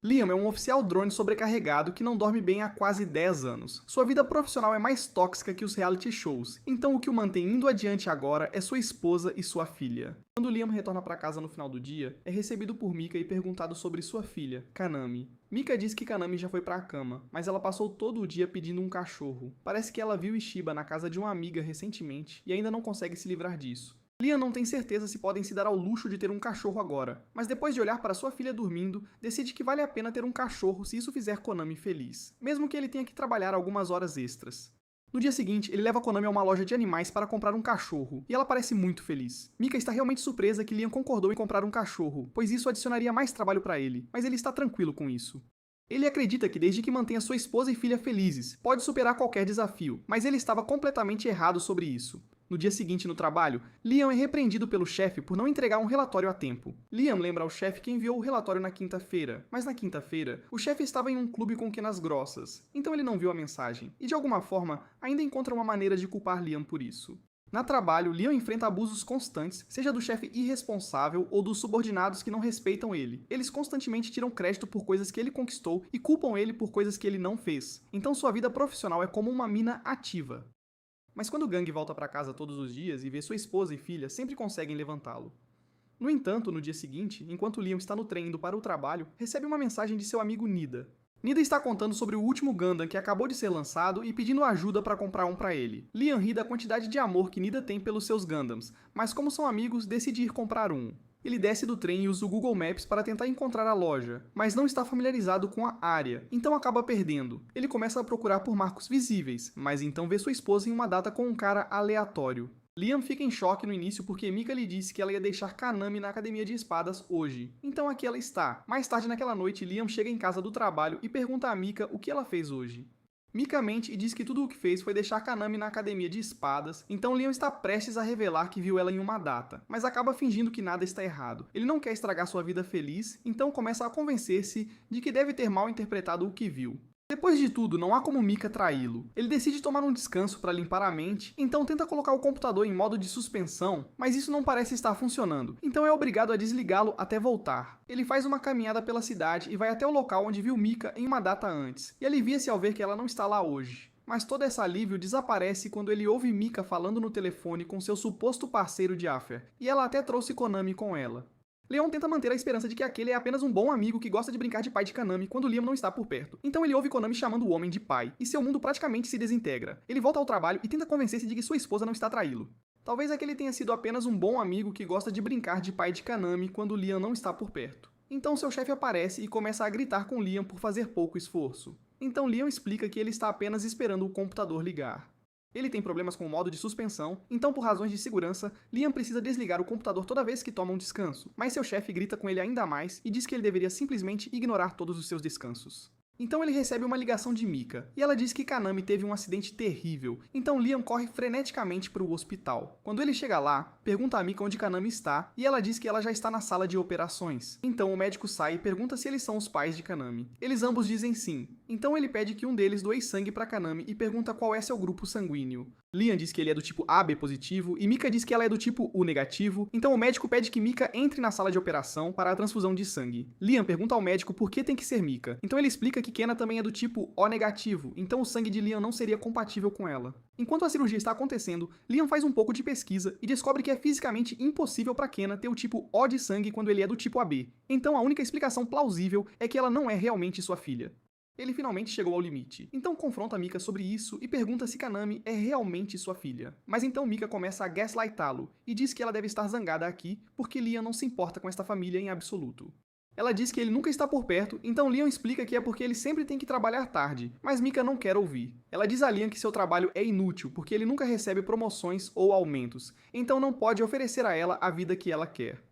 Liam é um oficial drone sobrecarregado que não dorme bem há quase 10 anos. Sua vida profissional é mais tóxica que os reality shows, então o que o mantém indo adiante agora é sua esposa e sua filha. Quando Liam retorna para casa no final do dia, é recebido por Mika e perguntado sobre sua filha, Kanami. Mika diz que Kanami já foi para a cama, mas ela passou todo o dia pedindo um cachorro. Parece que ela viu Ishiba na casa de uma amiga recentemente e ainda não consegue se livrar disso. Liam não tem certeza se podem se dar ao luxo de ter um cachorro agora, mas depois de olhar para sua filha dormindo, decide que vale a pena ter um cachorro se isso fizer Konami feliz, mesmo que ele tenha que trabalhar algumas horas extras. No dia seguinte, ele leva Konami a uma loja de animais para comprar um cachorro, e ela parece muito feliz. Mika está realmente surpresa que Liam concordou em comprar um cachorro, pois isso adicionaria mais trabalho para ele, mas ele está tranquilo com isso. Ele acredita que desde que mantenha sua esposa e filha felizes, pode superar qualquer desafio, mas ele estava completamente errado sobre isso. No dia seguinte no trabalho, Liam é repreendido pelo chefe por não entregar um relatório a tempo. Liam lembra ao chefe que enviou o relatório na quinta-feira, mas na quinta-feira, o chefe estava em um clube com quenas grossas, então ele não viu a mensagem, e de alguma forma, ainda encontra uma maneira de culpar Liam por isso. Na trabalho, Liam enfrenta abusos constantes, seja do chefe irresponsável ou dos subordinados que não respeitam ele. Eles constantemente tiram crédito por coisas que ele conquistou e culpam ele por coisas que ele não fez. Então sua vida profissional é como uma mina ativa. Mas quando Gang volta para casa todos os dias e vê sua esposa e filha, sempre conseguem levantá-lo. No entanto, no dia seguinte, enquanto Liam está no trem indo para o trabalho, recebe uma mensagem de seu amigo Nida. Nida está contando sobre o último Gundam que acabou de ser lançado e pedindo ajuda para comprar um para ele. Liam ri da quantidade de amor que Nida tem pelos seus Gundams, mas como são amigos, decide ir comprar um. Ele desce do trem e usa o Google Maps para tentar encontrar a loja, mas não está familiarizado com a área, então acaba perdendo. Ele começa a procurar por marcos visíveis, mas então vê sua esposa em uma data com um cara aleatório. Liam fica em choque no início porque Mika lhe disse que ela ia deixar Kanami na academia de espadas hoje. Então aqui ela está. Mais tarde naquela noite, Liam chega em casa do trabalho e pergunta a Mika o que ela fez hoje. Mika mente e diz que tudo o que fez foi deixar Kanami na academia de espadas, então Liam está prestes a revelar que viu ela em uma data, mas acaba fingindo que nada está errado. Ele não quer estragar sua vida feliz, então começa a convencer-se de que deve ter mal interpretado o que viu. Depois de tudo, não há como Mika traí-lo. Ele decide tomar um descanso para limpar a mente, então tenta colocar o computador em modo de suspensão, mas isso não parece estar funcionando, então é obrigado a desligá-lo até voltar. Ele faz uma caminhada pela cidade e vai até o local onde viu Mika em uma data antes, e alivia-se ao ver que ela não está lá hoje. Mas todo esse alívio desaparece quando ele ouve Mika falando no telefone com seu suposto parceiro de Afer, e ela até trouxe Konami com ela. Leon tenta manter a esperança de que aquele é apenas um bom amigo que gosta de brincar de pai de Kanami quando Liam não está por perto. Então ele ouve Konami chamando o homem de pai, e seu mundo praticamente se desintegra. Ele volta ao trabalho e tenta convencer-se de que sua esposa não está a traí-lo. Talvez aquele tenha sido apenas um bom amigo que gosta de brincar de pai de Kanami quando Liam não está por perto. Então seu chefe aparece e começa a gritar com Liam por fazer pouco esforço. Então Liam explica que ele está apenas esperando o computador ligar. Ele tem problemas com o modo de suspensão, então por razões de segurança, Liam precisa desligar o computador toda vez que toma um descanso, mas seu chefe grita com ele ainda mais e diz que ele deveria simplesmente ignorar todos os seus descansos. Então ele recebe uma ligação de Mika, e ela diz que Kanami teve um acidente terrível, então Liam corre freneticamente para o hospital. Quando ele chega lá, pergunta a Mika onde Kanami está, e ela diz que ela já está na sala de operações. Então o médico sai e pergunta se eles são os pais de Kanami. Eles ambos dizem sim, então ele pede que um deles doe sangue para Kanami e pergunta qual é seu grupo sanguíneo. Liam diz que ele é do tipo AB positivo e Mika diz que ela é do tipo U negativo, então o médico pede que Mika entre na sala de operação para a transfusão de sangue. Liam pergunta ao médico por que tem que ser Mika, então ele explica que Kena também é do tipo O negativo, então o sangue de Liam não seria compatível com ela. Enquanto a cirurgia está acontecendo, Liam faz um pouco de pesquisa e descobre que é fisicamente impossível para Kena ter o tipo O de sangue quando ele é do tipo AB, então a única explicação plausível é que ela não é realmente sua filha. Ele finalmente chegou ao limite, então confronta Mika sobre isso e pergunta se Kanami é realmente sua filha. Mas então Mika começa a gaslightá-lo e diz que ela deve estar zangada aqui porque Liam não se importa com esta família em absoluto. Ela diz que ele nunca está por perto, então Liam explica que é porque ele sempre tem que trabalhar tarde, mas Mika não quer ouvir. Ela diz a Liam que seu trabalho é inútil porque ele nunca recebe promoções ou aumentos, então não pode oferecer a ela a vida que ela quer.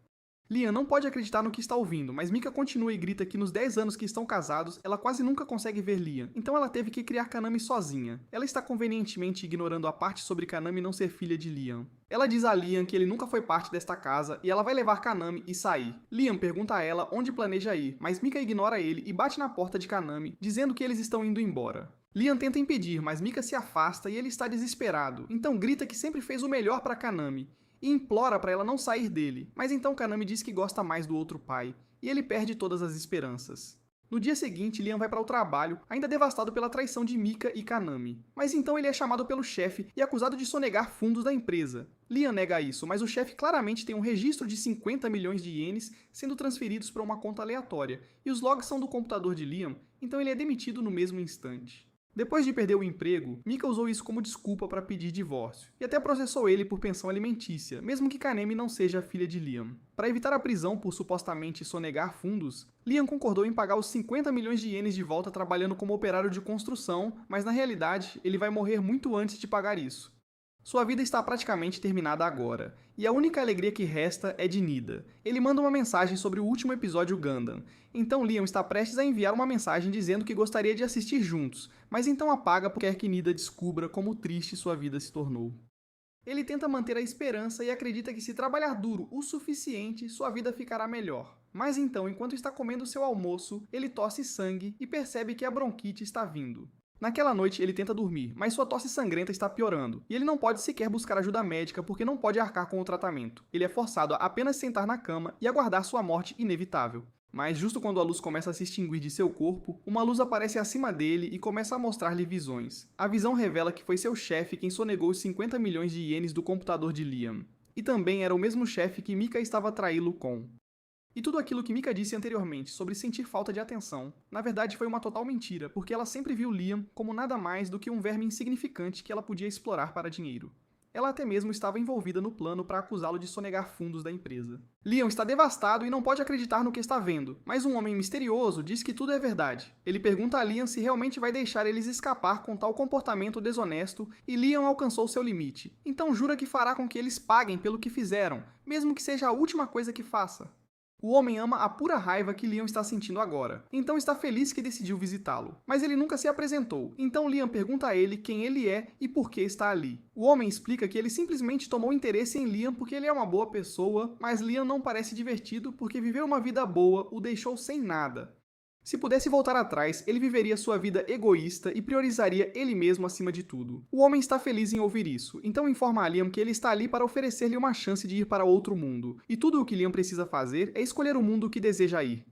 Liam não pode acreditar no que está ouvindo, mas Mika continua e grita que nos 10 anos que estão casados, ela quase nunca consegue ver Liam, então ela teve que criar Kanami sozinha. Ela está convenientemente ignorando a parte sobre Kanami não ser filha de Liam. Ela diz a Liam que ele nunca foi parte desta casa e ela vai levar Kanami e sair. Liam pergunta a ela onde planeja ir, mas Mika ignora ele e bate na porta de Kanami, dizendo que eles estão indo embora. Liam tenta impedir, mas Mika se afasta e ele está desesperado, então grita que sempre fez o melhor para Kanami e implora para ela não sair dele, mas então Kanami diz que gosta mais do outro pai, e ele perde todas as esperanças. No dia seguinte, Liam vai para o trabalho, ainda devastado pela traição de Mika e Kanami. Mas então ele é chamado pelo chefe e acusado de sonegar fundos da empresa. Liam nega isso, mas o chefe claramente tem um registro de 50 milhões de ienes sendo transferidos para uma conta aleatória, e os logs são do computador de Liam, então ele é demitido no mesmo instante. Depois de perder o emprego, Mika usou isso como desculpa para pedir divórcio, e até processou ele por pensão alimentícia, mesmo que Kanemi não seja a filha de Liam. Para evitar a prisão por supostamente sonegar fundos, Liam concordou em pagar os 50 milhões de ienes de volta trabalhando como operário de construção, mas na realidade ele vai morrer muito antes de pagar isso. Sua vida está praticamente terminada agora, e a única alegria que resta é de Nida. Ele manda uma mensagem sobre o último episódio Gundam, então Liam está prestes a enviar uma mensagem dizendo que gostaria de assistir juntos, mas então apaga porque quer que Nida descubra como triste sua vida se tornou. Ele tenta manter a esperança e acredita que se trabalhar duro o suficiente, sua vida ficará melhor. Mas então, enquanto está comendo seu almoço, ele tosse sangue e percebe que a bronquite está vindo. Naquela noite, ele tenta dormir, mas sua tosse sangrenta está piorando, e ele não pode sequer buscar ajuda médica porque não pode arcar com o tratamento. Ele é forçado a apenas sentar na cama e aguardar sua morte inevitável. Mas justo quando a luz começa a se extinguir de seu corpo, uma luz aparece acima dele e começa a mostrar-lhe visões. A visão revela que foi seu chefe quem sonegou os 50 milhões de ienes do computador de Liam. E também era o mesmo chefe que Mika estava a traí-lo com. E tudo aquilo que Mika disse anteriormente sobre sentir falta de atenção, na verdade foi uma total mentira, porque ela sempre viu Liam como nada mais do que um verme insignificante que ela podia explorar para dinheiro. Ela até mesmo estava envolvida no plano para acusá-lo de sonegar fundos da empresa. Liam está devastado e não pode acreditar no que está vendo, mas um homem misterioso diz que tudo é verdade. Ele pergunta a Liam se realmente vai deixar eles escapar com tal comportamento desonesto, e Liam alcançou seu limite. Então jura que fará com que eles paguem pelo que fizeram, mesmo que seja a última coisa que faça. O homem ama a pura raiva que Liam está sentindo agora, então está feliz que decidiu visitá-lo. Mas ele nunca se apresentou, então Liam pergunta a ele quem ele é e por que está ali. O homem explica que ele simplesmente tomou interesse em Liam porque ele é uma boa pessoa, mas Liam não parece divertido porque viver uma vida boa o deixou sem nada. Se pudesse voltar atrás, ele viveria sua vida egoísta e priorizaria ele mesmo acima de tudo. O homem está feliz em ouvir isso, então informa a Liam que ele está ali para oferecer-lhe uma chance de ir para outro mundo, e tudo o que Liam precisa fazer é escolher o mundo que deseja ir.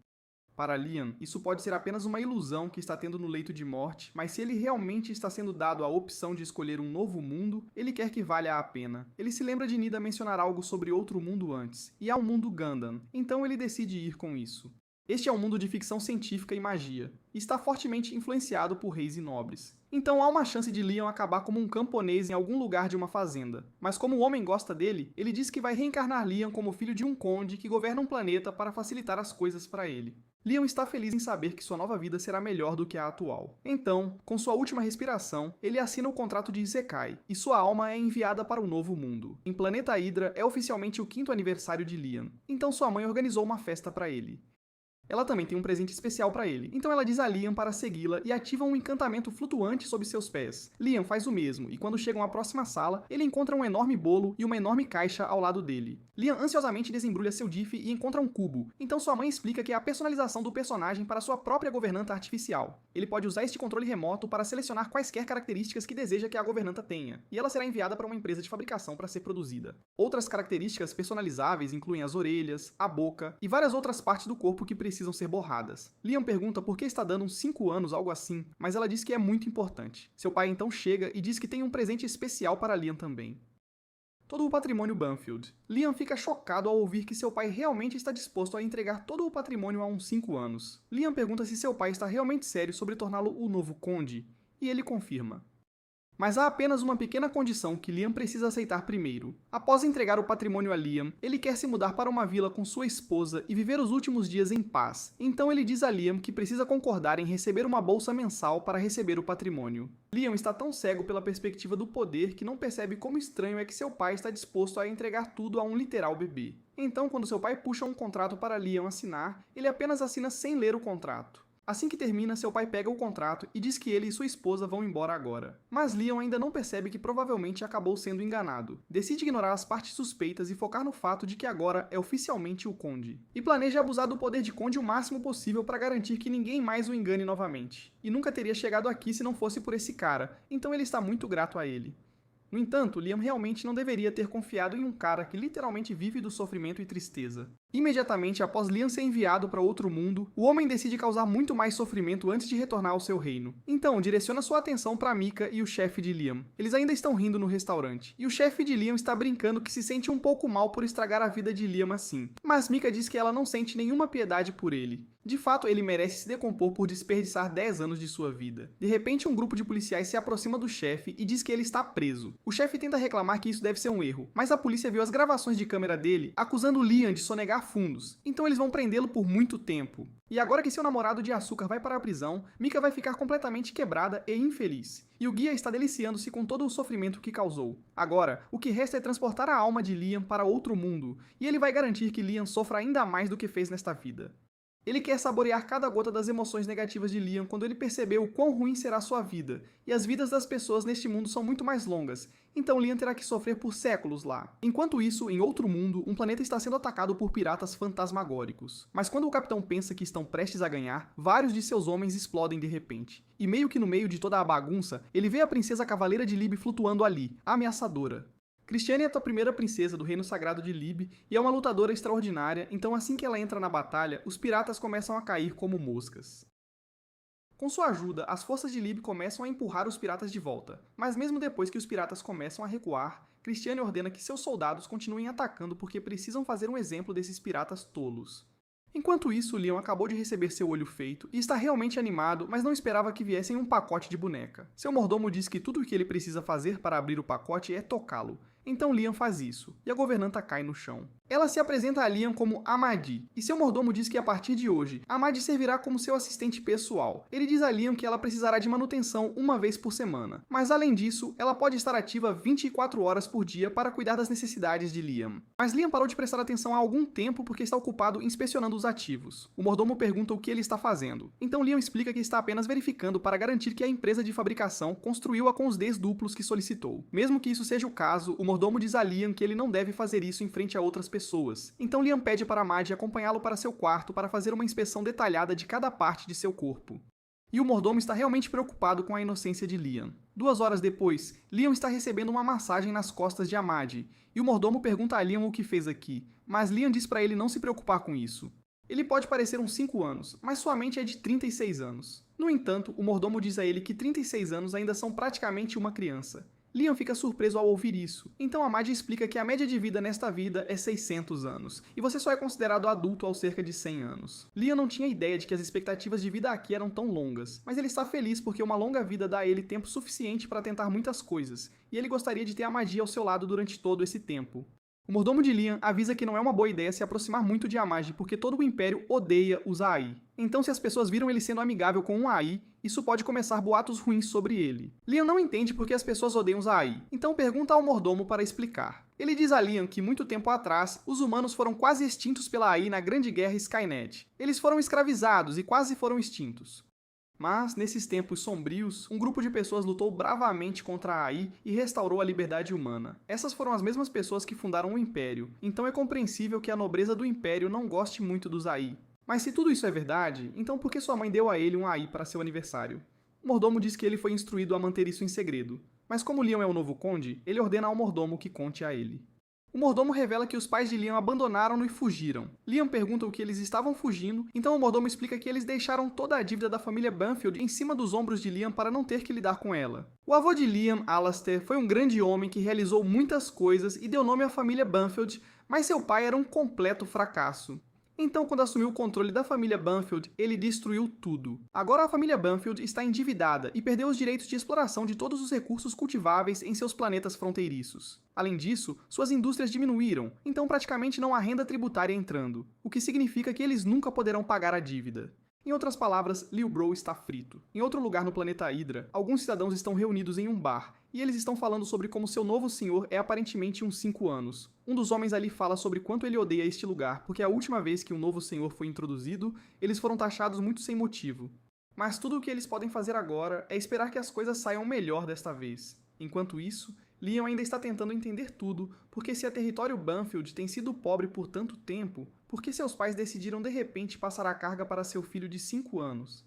Para Liam, isso pode ser apenas uma ilusão que está tendo no leito de morte, mas se ele realmente está sendo dado a opção de escolher um novo mundo, ele quer que valha a pena. Ele se lembra de Nida mencionar algo sobre outro mundo antes, e há um mundo Gundam, então ele decide ir com isso. Este é um mundo de ficção científica e magia, e está fortemente influenciado por reis e nobres. Então há uma chance de Liam acabar como um camponês em algum lugar de uma fazenda. Mas como o homem gosta dele, ele diz que vai reencarnar Liam como filho de um conde que governa um planeta para facilitar as coisas para ele. Liam está feliz em saber que sua nova vida será melhor do que a atual. Então, com sua última respiração, ele assina o contrato de Isekai, e sua alma é enviada para o novo mundo. Em Planeta Hydra é oficialmente o 5º aniversário de Liam, então sua mãe organizou uma festa para ele. Ela também tem um presente especial para ele, então ela diz a Liam para segui-la e ativa um encantamento flutuante sob seus pés. Liam faz o mesmo, e quando chegam à próxima sala, ele encontra um enorme bolo e uma enorme caixa ao lado dele. Liam ansiosamente desembrulha seu diff e encontra um cubo, então sua mãe explica que é a personalização do personagem para sua própria governanta artificial. Ele pode usar este controle remoto para selecionar quaisquer características que deseja que a governanta tenha, e ela será enviada para uma empresa de fabricação para ser produzida. Outras características personalizáveis incluem as orelhas, a boca e várias outras partes do corpo que precisam ser borradas. Liam pergunta por que está dando uns 5 anos, algo assim, mas ela diz que é muito importante. Seu pai então chega e diz que tem um presente especial para Liam também. Todo o patrimônio Banfield. Liam fica chocado ao ouvir que seu pai realmente está disposto a entregar todo o patrimônio há uns 5 anos. Liam pergunta se seu pai está realmente sério sobre torná-lo o novo conde, e ele confirma. Mas há apenas uma pequena condição que Liam precisa aceitar primeiro. Após entregar o patrimônio a Liam, ele quer se mudar para uma vila com sua esposa e viver os últimos dias em paz. Então ele diz a Liam que precisa concordar em receber uma bolsa mensal para receber o patrimônio. Liam está tão cego pela perspectiva do poder que não percebe como estranho é que seu pai está disposto a entregar tudo a um literal bebê. Então, quando seu pai puxa um contrato para Liam assinar, ele apenas assina sem ler o contrato. Assim que termina, seu pai pega o contrato e diz que ele e sua esposa vão embora agora. Mas Liam ainda não percebe que provavelmente acabou sendo enganado. Decide ignorar as partes suspeitas e focar no fato de que agora é oficialmente o Conde. E planeja abusar do poder de Conde o máximo possível para garantir que ninguém mais o engane novamente. E nunca teria chegado aqui se não fosse por esse cara, então ele está muito grato a ele. No entanto, Liam realmente não deveria ter confiado em um cara que literalmente vive do sofrimento e tristeza. Imediatamente após Liam ser enviado para outro mundo, o homem decide causar muito mais sofrimento antes de retornar ao seu reino. Então, direciona sua atenção para Mika e o chefe de Liam. Eles ainda estão rindo no restaurante, e o chefe de Liam está brincando que se sente um pouco mal por estragar a vida de Liam assim. Mas Mika diz que ela não sente nenhuma piedade por ele. De fato, ele merece se decompor por desperdiçar 10 anos de sua vida. De repente, um grupo de policiais se aproxima do chefe e diz que ele está preso. O chefe tenta reclamar que isso deve ser um erro, mas a polícia viu as gravações de câmera dele acusando Liam de sonegar fundos, então eles vão prendê-lo por muito tempo. E agora que seu namorado de açúcar vai para a prisão, Mika vai ficar completamente quebrada e infeliz. E o guia está deliciando-se com todo o sofrimento que causou. Agora, o que resta é transportar a alma de Liam para outro mundo, e ele vai garantir que Liam sofra ainda mais do que fez nesta vida. Ele quer saborear cada gota das emoções negativas de Liam quando ele percebeu o quão ruim será sua vida, e as vidas das pessoas neste mundo são muito mais longas, então Liam terá que sofrer por séculos lá. Enquanto isso, em outro mundo, um planeta está sendo atacado por piratas fantasmagóricos. Mas quando o capitão pensa que estão prestes a ganhar, vários de seus homens explodem de repente. E meio que no meio de toda a bagunça, ele vê a princesa Cavaleira de Lib flutuando ali, ameaçadora. Christiane é a primeira princesa do Reino Sagrado de Lib e é uma lutadora extraordinária, então assim que ela entra na batalha, os piratas começam a cair como moscas. Com sua ajuda, as forças de Lib começam a empurrar os piratas de volta, mas mesmo depois que os piratas começam a recuar, Christiane ordena que seus soldados continuem atacando porque precisam fazer um exemplo desses piratas tolos. Enquanto isso, Leon acabou de receber seu olho feito e está realmente animado, mas não esperava que viesse em um pacote de boneca. Seu mordomo diz que tudo o que ele precisa fazer para abrir o pacote é tocá-lo. Então Liam faz isso, e a governanta cai no chão. Ela se apresenta a Liam como Amadi, e seu mordomo diz que a partir de hoje, Amadi servirá como seu assistente pessoal. Ele diz a Liam que ela precisará de manutenção uma vez por semana, mas além disso, ela pode estar ativa 24 horas por dia para cuidar das necessidades de Liam. Mas Liam parou de prestar atenção há algum tempo porque está ocupado inspecionando os ativos. O mordomo pergunta o que ele está fazendo, então Liam explica que está apenas verificando para garantir que a empresa de fabricação construiu-a com os Ds duplos que solicitou. Mesmo que isso seja o caso, o mordomo diz a Liam que ele não deve fazer isso em frente a outras pessoas. Então Liam pede para Amadi acompanhá-lo para seu quarto para fazer uma inspeção detalhada de cada parte de seu corpo. E o mordomo está realmente preocupado com a inocência de Liam. 2 horas depois, Liam está recebendo uma massagem nas costas de Amadi, e o mordomo pergunta a Liam o que fez aqui, mas Liam diz para ele não se preocupar com isso. Ele pode parecer uns 5 anos, mas sua mente é de 36 anos. No entanto, o mordomo diz a ele que 36 anos ainda são praticamente uma criança. Liam fica surpreso ao ouvir isso, então Amadi explica que a média de vida nesta vida é 600 anos, e você só é considerado adulto aos cerca de 100 anos. Liam não tinha ideia de que as expectativas de vida aqui eram tão longas, mas ele está feliz porque uma longa vida dá a ele tempo suficiente para tentar muitas coisas, e ele gostaria de ter Amadi ao seu lado durante todo esse tempo. O mordomo de Liam avisa que não é uma boa ideia se aproximar muito de Amadi porque todo o Império odeia os AI. Então se as pessoas viram ele sendo amigável com um AI, isso pode começar boatos ruins sobre ele. Liam não entende porque as pessoas odeiam os AI, então pergunta ao mordomo para explicar. Ele diz a Liam que muito tempo atrás, os humanos foram quase extintos pela AI na Grande Guerra Skynet. Eles foram escravizados e quase foram extintos. Mas, nesses tempos sombrios, um grupo de pessoas lutou bravamente contra a AI e restaurou a liberdade humana. Essas foram as mesmas pessoas que fundaram o Império, então é compreensível que a nobreza do Império não goste muito dos AI. Mas se tudo isso é verdade, então por que sua mãe deu a ele um AI para seu aniversário? O mordomo diz que ele foi instruído a manter isso em segredo, mas como Liam é o novo conde, ele ordena ao mordomo que conte a ele. O mordomo revela que os pais de Liam abandonaram-no e fugiram. Liam pergunta o que eles estavam fugindo, então o mordomo explica que eles deixaram toda a dívida da família Banfield em cima dos ombros de Liam para não ter que lidar com ela. O avô de Liam, Alastair, foi um grande homem que realizou muitas coisas e deu nome à família Banfield, mas seu pai era um completo fracasso. Então, quando assumiu o controle da família Banfield, ele destruiu tudo. Agora a família Banfield está endividada e perdeu os direitos de exploração de todos os recursos cultiváveis em seus planetas fronteiriços. Além disso, suas indústrias diminuíram, então praticamente não há renda tributária entrando, o que significa que eles nunca poderão pagar a dívida. Em outras palavras, Lil Bro está frito. Em outro lugar no planeta Hydra, alguns cidadãos estão reunidos em um bar, e eles estão falando sobre como seu novo senhor é aparentemente uns 5 anos. Um dos homens ali fala sobre quanto ele odeia este lugar, porque a última vez que um novo senhor foi introduzido, eles foram taxados muito sem motivo. Mas tudo o que eles podem fazer agora é esperar que as coisas saiam melhor desta vez. Enquanto isso, Liam ainda está tentando entender tudo, porque se a território Banfield tem sido pobre por tanto tempo, por que seus pais decidiram de repente passar a carga para seu filho de 5 anos?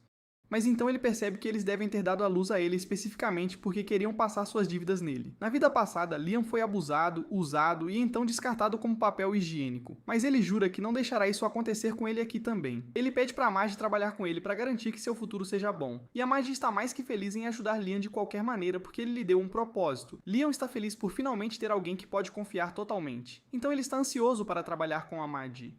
Mas então ele percebe que eles devem ter dado a luz a ele especificamente porque queriam passar suas dívidas nele. Na vida passada, Liam foi abusado, usado e então descartado como papel higiênico. Mas ele jura que não deixará isso acontecer com ele aqui também. Ele pede para Marge trabalhar com ele para garantir que seu futuro seja bom. E a Marge está mais que feliz em ajudar Liam de qualquer maneira porque ele lhe deu um propósito. Liam está feliz por finalmente ter alguém que pode confiar totalmente. Então ele está ansioso para trabalhar com a Marge.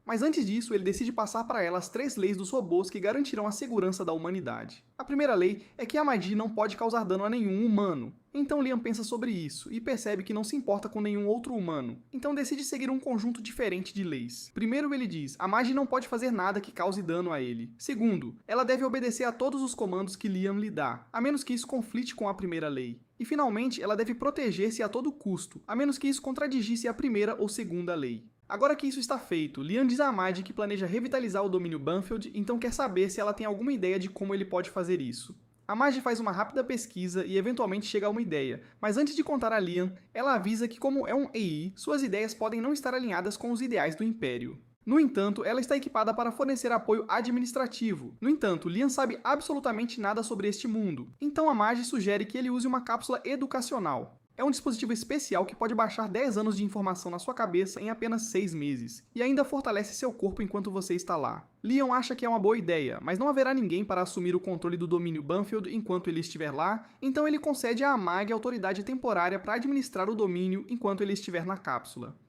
Mas antes disso, ele decide passar para ela as 3 leis dos robôs que garantirão a segurança da humanidade. A primeira lei é que a magia não pode causar dano a nenhum humano. Então Liam pensa sobre isso e percebe que não se importa com nenhum outro humano. Então decide seguir um conjunto diferente de leis. Primeiro ele diz, a magia não pode fazer nada que cause dano a ele. Segundo, ela deve obedecer a todos os comandos que Liam lhe dá, a menos que isso conflite com a primeira lei. E finalmente, ela deve proteger-se a todo custo, a menos que isso contradigisse a primeira ou segunda lei. Agora que isso está feito, Liam diz a Marge que planeja revitalizar o domínio Banfield, então quer saber se ela tem alguma ideia de como ele pode fazer isso. A Marge faz uma rápida pesquisa e eventualmente chega a uma ideia, mas antes de contar a Liam, ela avisa que como é um AI, suas ideias podem não estar alinhadas com os ideais do Império. No entanto, ela está equipada para fornecer apoio administrativo. No entanto, Liam sabe absolutamente nada sobre este mundo, então a Marge sugere que ele use uma cápsula educacional. É um dispositivo especial que pode baixar 10 anos de informação na sua cabeça em apenas 6 meses, e ainda fortalece seu corpo enquanto você está lá. Liam acha que é uma boa ideia, mas não haverá ninguém para assumir o controle do domínio Banfield enquanto ele estiver lá, então ele concede a Mag autoridade temporária para administrar o domínio enquanto ele estiver na cápsula.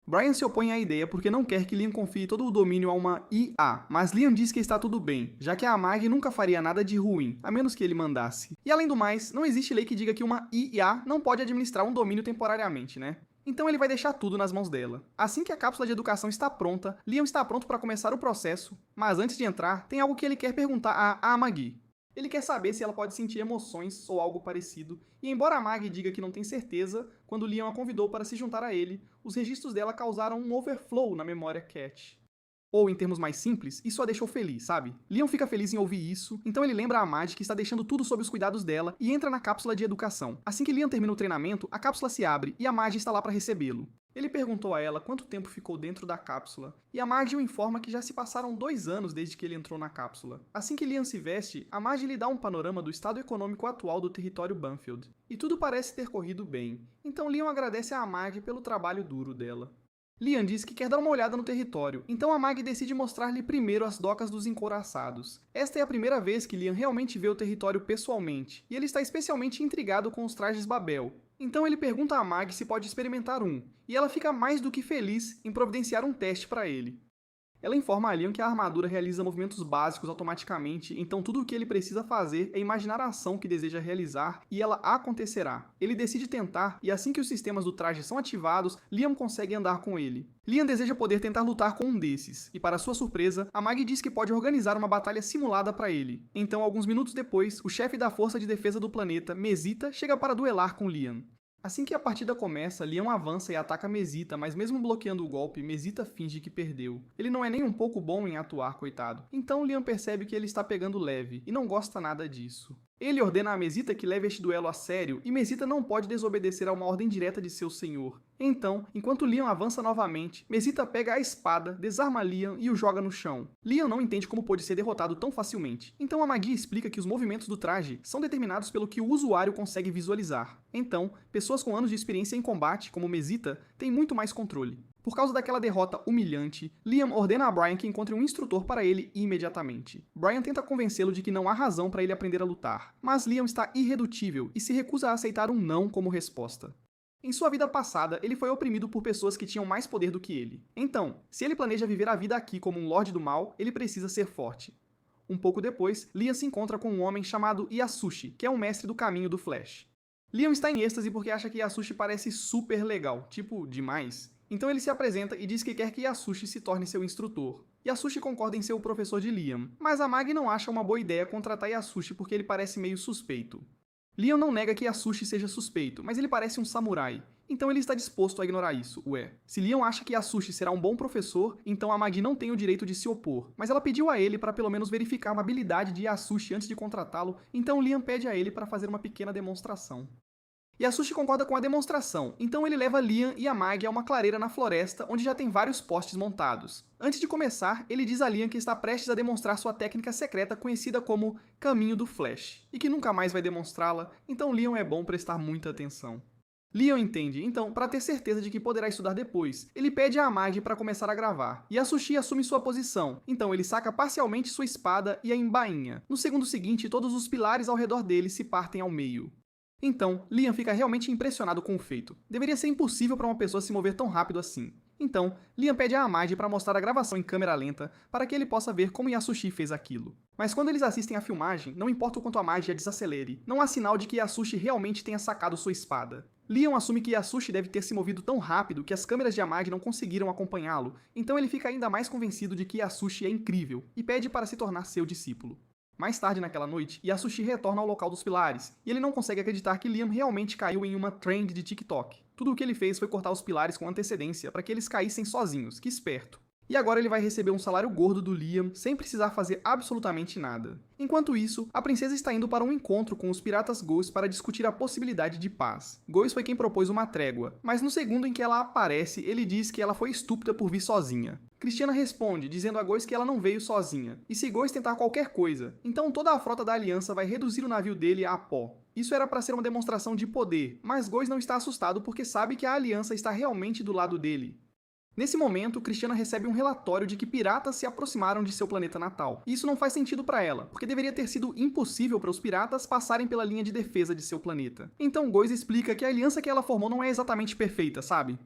Brian se opõe à ideia porque não quer que Liam confie todo o domínio a uma IA, mas Liam diz que está tudo bem, já que a Mag nunca faria nada de ruim, a menos que ele mandasse. E além do mais, não existe lei que diga que uma IA não pode administrar um domínio temporariamente, né? Então ele vai deixar tudo nas mãos dela. Assim que a cápsula de educação está pronta, Liam está pronto para começar o processo, mas antes de entrar, tem algo que ele quer perguntar a Maggie. Ele quer saber se ela pode sentir emoções ou algo parecido, e embora a Maggie diga que não tem certeza, quando Liam a convidou para se juntar a ele, os registros dela causaram um overflow na memória Cat. Ou, em termos mais simples, isso a deixou feliz, sabe? Liam fica feliz em ouvir isso, então ele lembra a Maggie que está deixando tudo sob os cuidados dela e entra na cápsula de educação. Assim que Liam termina o treinamento, a cápsula se abre e a Maggie está lá para recebê-lo. Ele perguntou a ela quanto tempo ficou dentro da cápsula, e a Marge o informa que já se passaram 2 anos desde que ele entrou na cápsula. Assim que Liam se veste, a Marge lhe dá um panorama do estado econômico atual do território Banfield. E tudo parece ter corrido bem, então Liam agradece a Marge pelo trabalho duro dela. Liam diz que quer dar uma olhada no território, então a Mag decide mostrar-lhe primeiro as docas dos encouraçados. Esta é a primeira vez que Liam realmente vê o território pessoalmente, e ele está especialmente intrigado com os trajes Babel. Então ele pergunta a Mag se pode experimentar um, e ela fica mais do que feliz em providenciar um teste para ele. Ela informa a Liam que a armadura realiza movimentos básicos automaticamente, então tudo o que ele precisa fazer é imaginar a ação que deseja realizar e ela acontecerá. Ele decide tentar e assim que os sistemas do traje são ativados, Liam consegue andar com ele. Liam deseja poder tentar lutar com um desses, e para sua surpresa, a Mag diz que pode organizar uma batalha simulada para ele. Então, alguns minutos depois, o chefe da Força de Defesa do planeta, Mesita, chega para duelar com Liam. Assim que a partida começa, Liam avança e ataca Mesita, mas mesmo bloqueando o golpe, Mesita finge que perdeu. Ele não é nem um pouco bom em atuar, coitado. Então Liam percebe que ele está pegando leve, e não gosta nada disso. Ele ordena a Mesita que leve este duelo a sério, e Mesita não pode desobedecer a uma ordem direta de seu senhor. Então, enquanto Liam avança novamente, Mesita pega a espada, desarma Liam e o joga no chão. Liam não entende como pôde ser derrotado tão facilmente, então a magia explica que os movimentos do traje são determinados pelo que o usuário consegue visualizar. Então, pessoas com anos de experiência em combate, como Mesita, têm muito mais controle. Por causa daquela derrota humilhante, Liam ordena a Brian que encontre um instrutor para ele imediatamente. Brian tenta convencê-lo de que não há razão para ele aprender a lutar, mas Liam está irredutível e se recusa a aceitar um não como resposta. Em sua vida passada, ele foi oprimido por pessoas que tinham mais poder do que ele. Então, se ele planeja viver a vida aqui como um Lorde do Mal, ele precisa ser forte. Um pouco depois, Liam se encontra com um homem chamado Yasushi, que é um mestre do caminho do Flash. Liam está em êxtase porque acha que Yasushi parece super legal, tipo, demais. Então ele se apresenta e diz que quer que Yasushi se torne seu instrutor. Yasushi concorda em ser o professor de Liam, mas a Mag não acha uma boa ideia contratar Yasushi porque ele parece meio suspeito. Liam não nega que Yasushi seja suspeito, mas ele parece um samurai, então ele está disposto a ignorar isso, Se Liam acha que Yasushi será um bom professor, então a Mag não tem o direito de se opor, mas ela pediu a ele para pelo menos verificar uma habilidade de Yasushi antes de contratá-lo, então Liam pede a ele para fazer uma pequena demonstração. Yasushi concorda com a demonstração, então ele leva Liam e a Maggie a uma clareira na floresta onde já tem vários postes montados. Antes de começar, ele diz a Liam que está prestes a demonstrar sua técnica secreta conhecida como Caminho do Flash, e que nunca mais vai demonstrá-la, então Liam é bom prestar muita atenção. Liam entende, então, para ter certeza de que poderá estudar depois, ele pede a Maggie para começar a gravar, e Yasushi assume sua posição, então ele saca parcialmente sua espada e a embainha. No segundo seguinte, todos os pilares ao redor dele se partem ao meio. Então, Liam fica realmente impressionado com o feito. Deveria ser impossível para uma pessoa se mover tão rápido assim. Então, Liam pede a Maggie para mostrar a gravação em câmera lenta para que ele possa ver como Yasushi fez aquilo. Mas quando eles assistem à filmagem, não importa o quanto a Maggie a desacelere, não há sinal de que Yasushi realmente tenha sacado sua espada. Liam assume que Yasushi deve ter se movido tão rápido que as câmeras de Amagi não conseguiram acompanhá-lo, então ele fica ainda mais convencido de que Yasushi é incrível e pede para se tornar seu discípulo. Mais tarde naquela noite, Yasushi retorna ao local dos pilares, e ele não consegue acreditar que Liam realmente caiu em uma trend de TikTok. Tudo o que ele fez foi cortar os pilares com antecedência para que eles caíssem sozinhos, que esperto. E agora ele vai receber um salário gordo do Liam sem precisar fazer absolutamente nada. Enquanto isso, a princesa está indo para um encontro com os piratas Ghost para discutir a possibilidade de paz. Ghost foi quem propôs uma trégua, mas no segundo em que ela aparece, ele diz que ela foi estúpida por vir sozinha. Christiana responde, dizendo a Ghost que ela não veio sozinha, e se Ghost tentar qualquer coisa, então toda a frota da aliança vai reduzir o navio dele a pó. Isso era para ser uma demonstração de poder, mas Ghost não está assustado porque sabe que a aliança está realmente do lado dele. Nesse momento, Christiana recebe um relatório de que piratas se aproximaram de seu planeta natal. E isso não faz sentido para ela, porque deveria ter sido impossível para os piratas passarem pela linha de defesa de seu planeta. Então Ghost explica que a aliança que ela formou não é exatamente perfeita, sabe?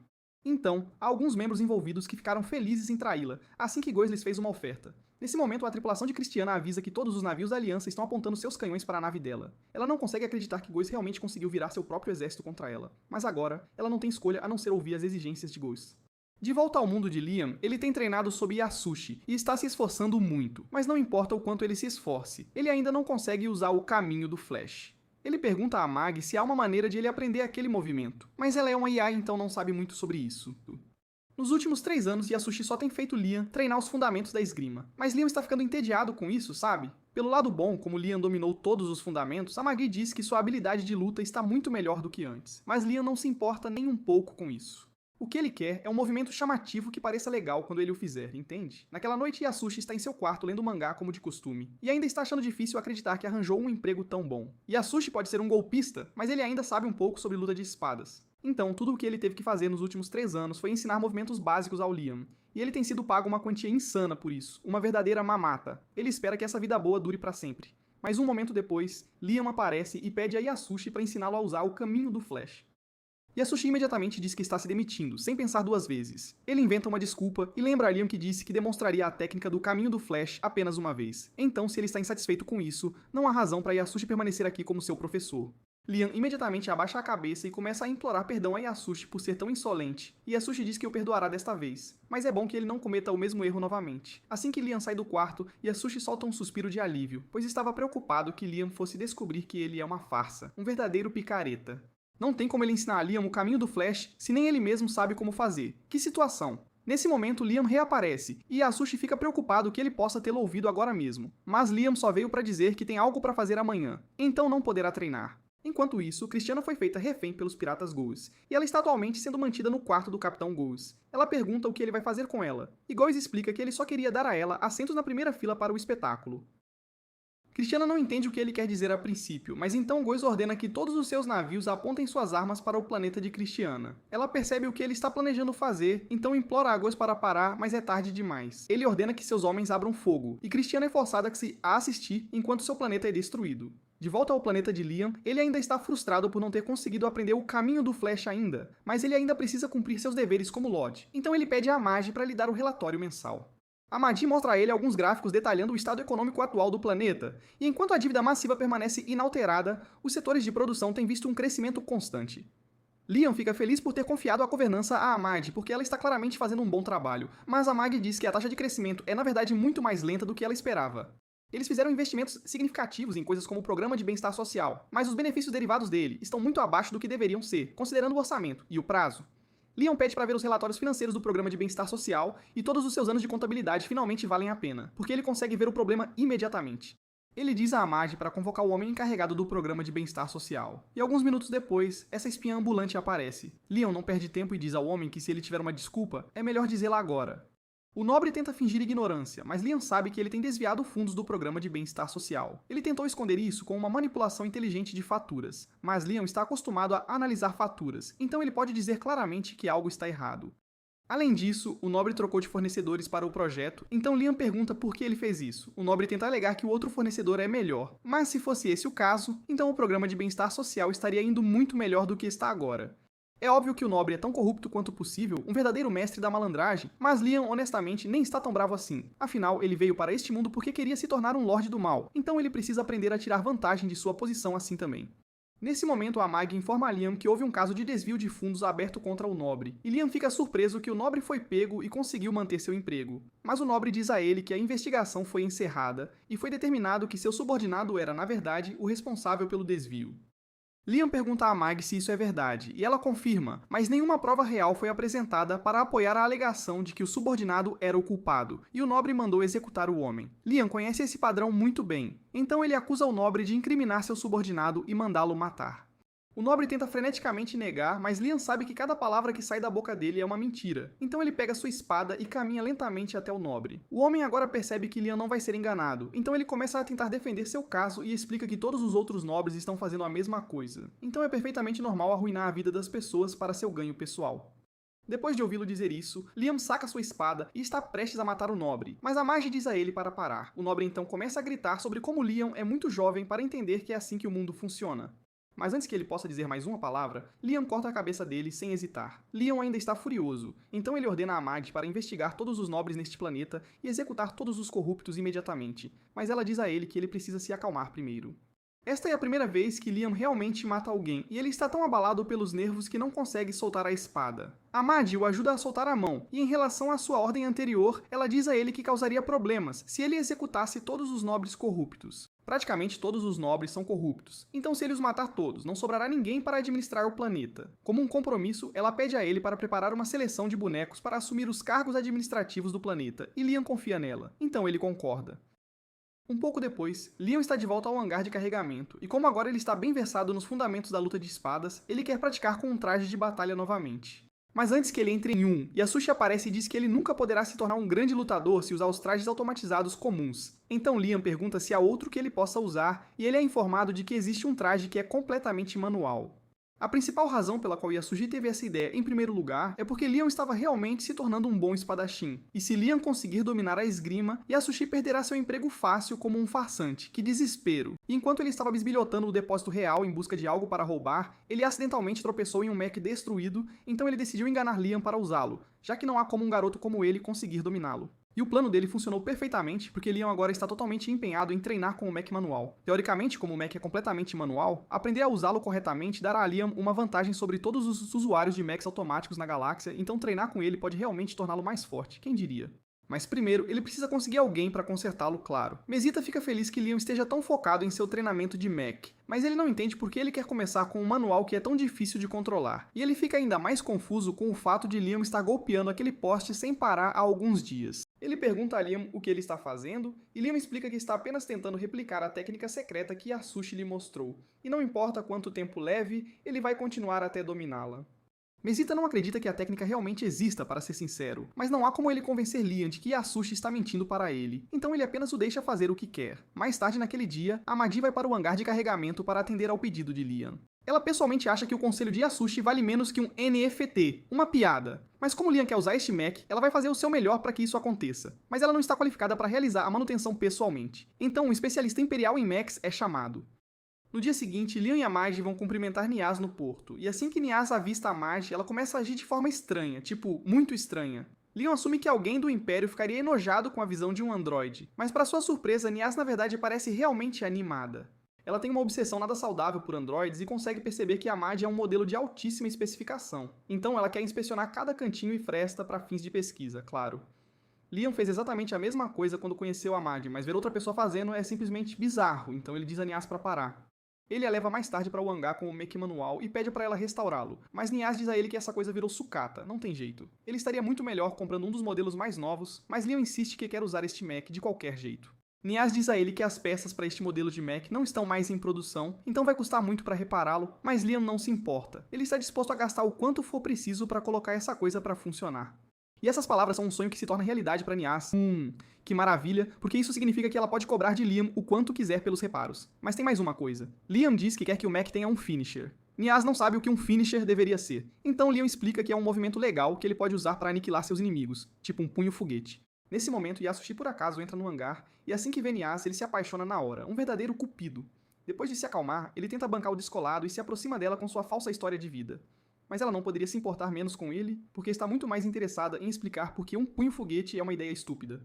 Então, há alguns membros envolvidos que ficaram felizes em traí-la, assim que Ghost lhes fez uma oferta. Nesse momento, a tripulação de Christiana avisa que todos os navios da aliança estão apontando seus canhões para a nave dela. Ela não consegue acreditar que Ghost realmente conseguiu virar seu próprio exército contra ela, mas agora, ela não tem escolha a não ser ouvir as exigências de Ghost. De volta ao mundo de Liam, ele tem treinado sob Yasushi e está se esforçando muito, mas não importa o quanto ele se esforce, ele ainda não consegue usar o caminho do Flash. Ele pergunta a Maggie se há uma maneira de ele aprender aquele movimento, mas ela é uma IA então não sabe muito sobre isso. Nos últimos 3 anos, Yasushi só tem feito Liam treinar os fundamentos da esgrima, mas Liam está ficando entediado com isso, sabe? Pelo lado bom, como Liam dominou todos os fundamentos, a Maggie diz que sua habilidade de luta está muito melhor do que antes, mas Liam não se importa nem um pouco com isso. O que ele quer é um movimento chamativo que pareça legal quando ele o fizer, entende? Naquela noite, Yasushi está em seu quarto lendo mangá como de costume, e ainda está achando difícil acreditar que arranjou um emprego tão bom. Yasushi pode ser um golpista, mas ele ainda sabe um pouco sobre luta de espadas. Então, tudo o que ele teve que fazer nos últimos 3 anos foi ensinar movimentos básicos ao Liam, e ele tem sido pago uma quantia insana por isso, uma verdadeira mamata. Ele espera que essa vida boa dure para sempre. Mas um momento depois, Liam aparece e pede a Yasushi para ensiná-lo a usar o caminho do Flash. Yasushi imediatamente diz que está se demitindo, sem pensar 2 vezes. Ele inventa uma desculpa e lembra a Liam que disse que demonstraria a técnica do caminho do Flash apenas uma vez. Então, se ele está insatisfeito com isso, não há razão para Yasushi permanecer aqui como seu professor. Liam imediatamente abaixa a cabeça e começa a implorar perdão a Yasushi por ser tão insolente, e Yasushi diz que o perdoará desta vez, mas é bom que ele não cometa o mesmo erro novamente. Assim que Liam sai do quarto, Yasushi solta um suspiro de alívio, pois estava preocupado que Liam fosse descobrir que ele é uma farsa, um verdadeiro picareta. Não tem como ele ensinar a Liam o caminho do Flash se nem ele mesmo sabe como fazer. Que situação! Nesse momento, Liam reaparece, e Yasushi fica preocupado que ele possa tê-lo ouvido agora mesmo. Mas Liam só veio para dizer que tem algo para fazer amanhã, então não poderá treinar. Enquanto isso, Christiana foi feita refém pelos piratas Ghost, e ela está atualmente sendo mantida no quarto do Capitão Ghost. Ela pergunta o que ele vai fazer com ela, e Ghost explica que ele só queria dar a ela assentos na primeira fila para o espetáculo. Christiana não entende o que ele quer dizer a princípio, mas então Ghost ordena que todos os seus navios apontem suas armas para o planeta de Christiana. Ela percebe o que ele está planejando fazer, então implora a Ghost para parar, mas é tarde demais. Ele ordena que seus homens abram fogo, e Christiana é forçada a assistir enquanto seu planeta é destruído. De volta ao planeta de Liam, ele ainda está frustrado por não ter conseguido aprender o caminho do Flash ainda, mas ele ainda precisa cumprir seus deveres como Lorde, então ele pede a Maggie para lhe dar o relatório mensal. A Maggie mostra a ele alguns gráficos detalhando o estado econômico atual do planeta, e enquanto a dívida massiva permanece inalterada, os setores de produção têm visto um crescimento constante. Liam fica feliz por ter confiado a governança a Maggie, porque ela está claramente fazendo um bom trabalho, mas a Maggie diz que a taxa de crescimento é na verdade muito mais lenta do que ela esperava. Eles fizeram investimentos significativos em coisas como o programa de bem-estar social, mas os benefícios derivados dele estão muito abaixo do que deveriam ser, considerando o orçamento e o prazo. Liam pede para ver os relatórios financeiros do programa de bem-estar social e todos os seus anos de contabilidade finalmente valem a pena, porque ele consegue ver o problema imediatamente. Ele diz a Amade para convocar o homem encarregado do programa de bem-estar social. E alguns minutos depois, essa espiã ambulante aparece. Leon não perde tempo e diz ao homem que se ele tiver uma desculpa, é melhor dizê-la agora. O nobre tenta fingir ignorância, mas Leon sabe que ele tem desviado fundos do programa de bem-estar social. Ele tentou esconder isso com uma manipulação inteligente de faturas, mas Leon está acostumado a analisar faturas, então ele pode dizer claramente que algo está errado. Além disso, o nobre trocou de fornecedores para o projeto, então Liam pergunta por que ele fez isso. O nobre tenta alegar que o outro fornecedor é melhor, mas se fosse esse o caso, então o programa de bem-estar social estaria indo muito melhor do que está agora. É óbvio que o nobre é tão corrupto quanto possível, um verdadeiro mestre da malandragem, mas Liam, honestamente, nem está tão bravo assim. Afinal, ele veio para este mundo porque queria se tornar um Lorde do Mal, então ele precisa aprender a tirar vantagem de sua posição assim também. Nesse momento, a Mag informa a Liam que houve um caso de desvio de fundos aberto contra o nobre, e Liam fica surpreso que o nobre foi pego e conseguiu manter seu emprego. Mas o nobre diz a ele que a investigação foi encerrada e foi determinado que seu subordinado era, na verdade, o responsável pelo desvio. Liam pergunta a Mag se isso é verdade, e ela confirma, mas nenhuma prova real foi apresentada para apoiar a alegação de que o subordinado era o culpado, e o nobre mandou executar o homem. Liam conhece esse padrão muito bem, então ele acusa o nobre de incriminar seu subordinado e mandá-lo matar. O nobre tenta freneticamente negar, mas Liam sabe que cada palavra que sai da boca dele é uma mentira. Então ele pega sua espada e caminha lentamente até o nobre. O homem agora percebe que Liam não vai ser enganado, então ele começa a tentar defender seu caso e explica que todos os outros nobres estão fazendo a mesma coisa. Então é perfeitamente normal arruinar a vida das pessoas para seu ganho pessoal. Depois de ouvi-lo dizer isso, Liam saca sua espada e está prestes a matar o nobre, mas a Marge diz a ele para parar. O nobre então começa a gritar sobre como Liam é muito jovem para entender que é assim que o mundo funciona. Mas antes que ele possa dizer mais uma palavra, Liam corta a cabeça dele sem hesitar. Liam ainda está furioso, então ele ordena a Mag para investigar todos os nobres neste planeta e executar todos os corruptos imediatamente, mas ela diz a ele que ele precisa se acalmar primeiro. Esta é a primeira vez que Liam realmente mata alguém, e ele está tão abalado pelos nervos que não consegue soltar a espada. A Mad o ajuda a soltar a mão, e em relação à sua ordem anterior, ela diz a ele que causaria problemas se ele executasse todos os nobres corruptos. Praticamente todos os nobres são corruptos, então se ele os matar todos, não sobrará ninguém para administrar o planeta. Como um compromisso, ela pede a ele para preparar uma seleção de bonecos para assumir os cargos administrativos do planeta, e Liam confia nela, então ele concorda. Um pouco depois, Liam está de volta ao hangar de carregamento, e como agora ele está bem versado nos fundamentos da luta de espadas, ele quer praticar com um traje de batalha novamente. Mas antes que ele entre em um, Yasushi aparece e diz que ele nunca poderá se tornar um grande lutador se usar os trajes automatizados comuns. Então Liam pergunta se há outro que ele possa usar, e ele é informado de que existe um traje que é completamente manual. A principal razão pela qual Yasuji teve essa ideia em primeiro lugar é porque Liam estava realmente se tornando um bom espadachim, e se Liam conseguir dominar a esgrima, Yasushi perderá seu emprego fácil como um farsante. Que desespero! E enquanto ele estava bisbilhotando o depósito real em busca de algo para roubar, ele acidentalmente tropeçou em um mech destruído, então ele decidiu enganar Liam para usá-lo, já que não há como um garoto como ele conseguir dominá-lo. E o plano dele funcionou perfeitamente, porque Liam agora está totalmente empenhado em treinar com o mech manual. Teoricamente, como o mech é completamente manual, aprender a usá-lo corretamente dará a Liam uma vantagem sobre todos os usuários de mechs automáticos na galáxia, então treinar com ele pode realmente torná-lo mais forte, quem diria? Mas primeiro, ele precisa conseguir alguém para consertá-lo, claro. Mesita fica feliz que Liam esteja tão focado em seu treinamento de mech, mas ele não entende por que ele quer começar com um manual que é tão difícil de controlar. E ele fica ainda mais confuso com o fato de Liam estar golpeando aquele poste sem parar há alguns dias. Ele pergunta a Liam o que ele está fazendo, e Liam explica que está apenas tentando replicar a técnica secreta que Yasushi lhe mostrou. E não importa quanto tempo leve, ele vai continuar até dominá-la. Mesita não acredita que a técnica realmente exista, para ser sincero, mas não há como ele convencer Liam de que Yasushi está mentindo para ele, então ele apenas o deixa fazer o que quer. Mais tarde naquele dia, Amadi vai para o hangar de carregamento para atender ao pedido de Liam. Ela pessoalmente acha que o conselho de Yasushi vale menos que um NFT, uma piada. Mas como Liam quer usar este mech, ela vai fazer o seu melhor para que isso aconteça. Mas ela não está qualificada para realizar a manutenção pessoalmente. Então um especialista imperial em mechs é chamado. No dia seguinte, Liam e a Marge vão cumprimentar Niaz no porto, e assim que Niaz avista a Marge, ela começa a agir de forma estranha, tipo, muito estranha. Liam assume que alguém do Império ficaria enojado com a visão de um androide, mas para sua surpresa, Niaz na verdade parece realmente animada. Ela tem uma obsessão nada saudável por androides e consegue perceber que a Marge é um modelo de altíssima especificação, então ela quer inspecionar cada cantinho e fresta para fins de pesquisa, claro. Liam fez exatamente a mesma coisa quando conheceu a Marge, mas ver outra pessoa fazendo é simplesmente bizarro, então ele diz a Niaz para parar. Ele a leva mais tarde para o hangar com o mech manual e pede para ela restaurá-lo, mas Niaz diz a ele que essa coisa virou sucata, não tem jeito. Ele estaria muito melhor comprando um dos modelos mais novos, mas Liam insiste que quer usar este mech de qualquer jeito. Nias diz a ele que as peças para este modelo de mech não estão mais em produção, então vai custar muito para repará-lo, mas Liam não se importa. Ele está disposto a gastar o quanto for preciso para colocar essa coisa para funcionar. E essas palavras são um sonho que se torna realidade para Nias. Que maravilha, porque isso significa que ela pode cobrar de Liam o quanto quiser pelos reparos. Mas tem mais uma coisa. Liam diz que quer que o mech tenha um finisher. Nias não sabe o que um finisher deveria ser. Então Liam explica que é um movimento legal que ele pode usar para aniquilar seus inimigos, tipo um punho-foguete. Nesse momento, Yasushi por acaso entra no hangar, e assim que vê Nias, ele se apaixona na hora, um verdadeiro cupido. Depois de se acalmar, ele tenta bancar o descolado e se aproxima dela com sua falsa história de vida. Mas ela não poderia se importar menos com ele, porque está muito mais interessada em explicar por que um punho-foguete é uma ideia estúpida.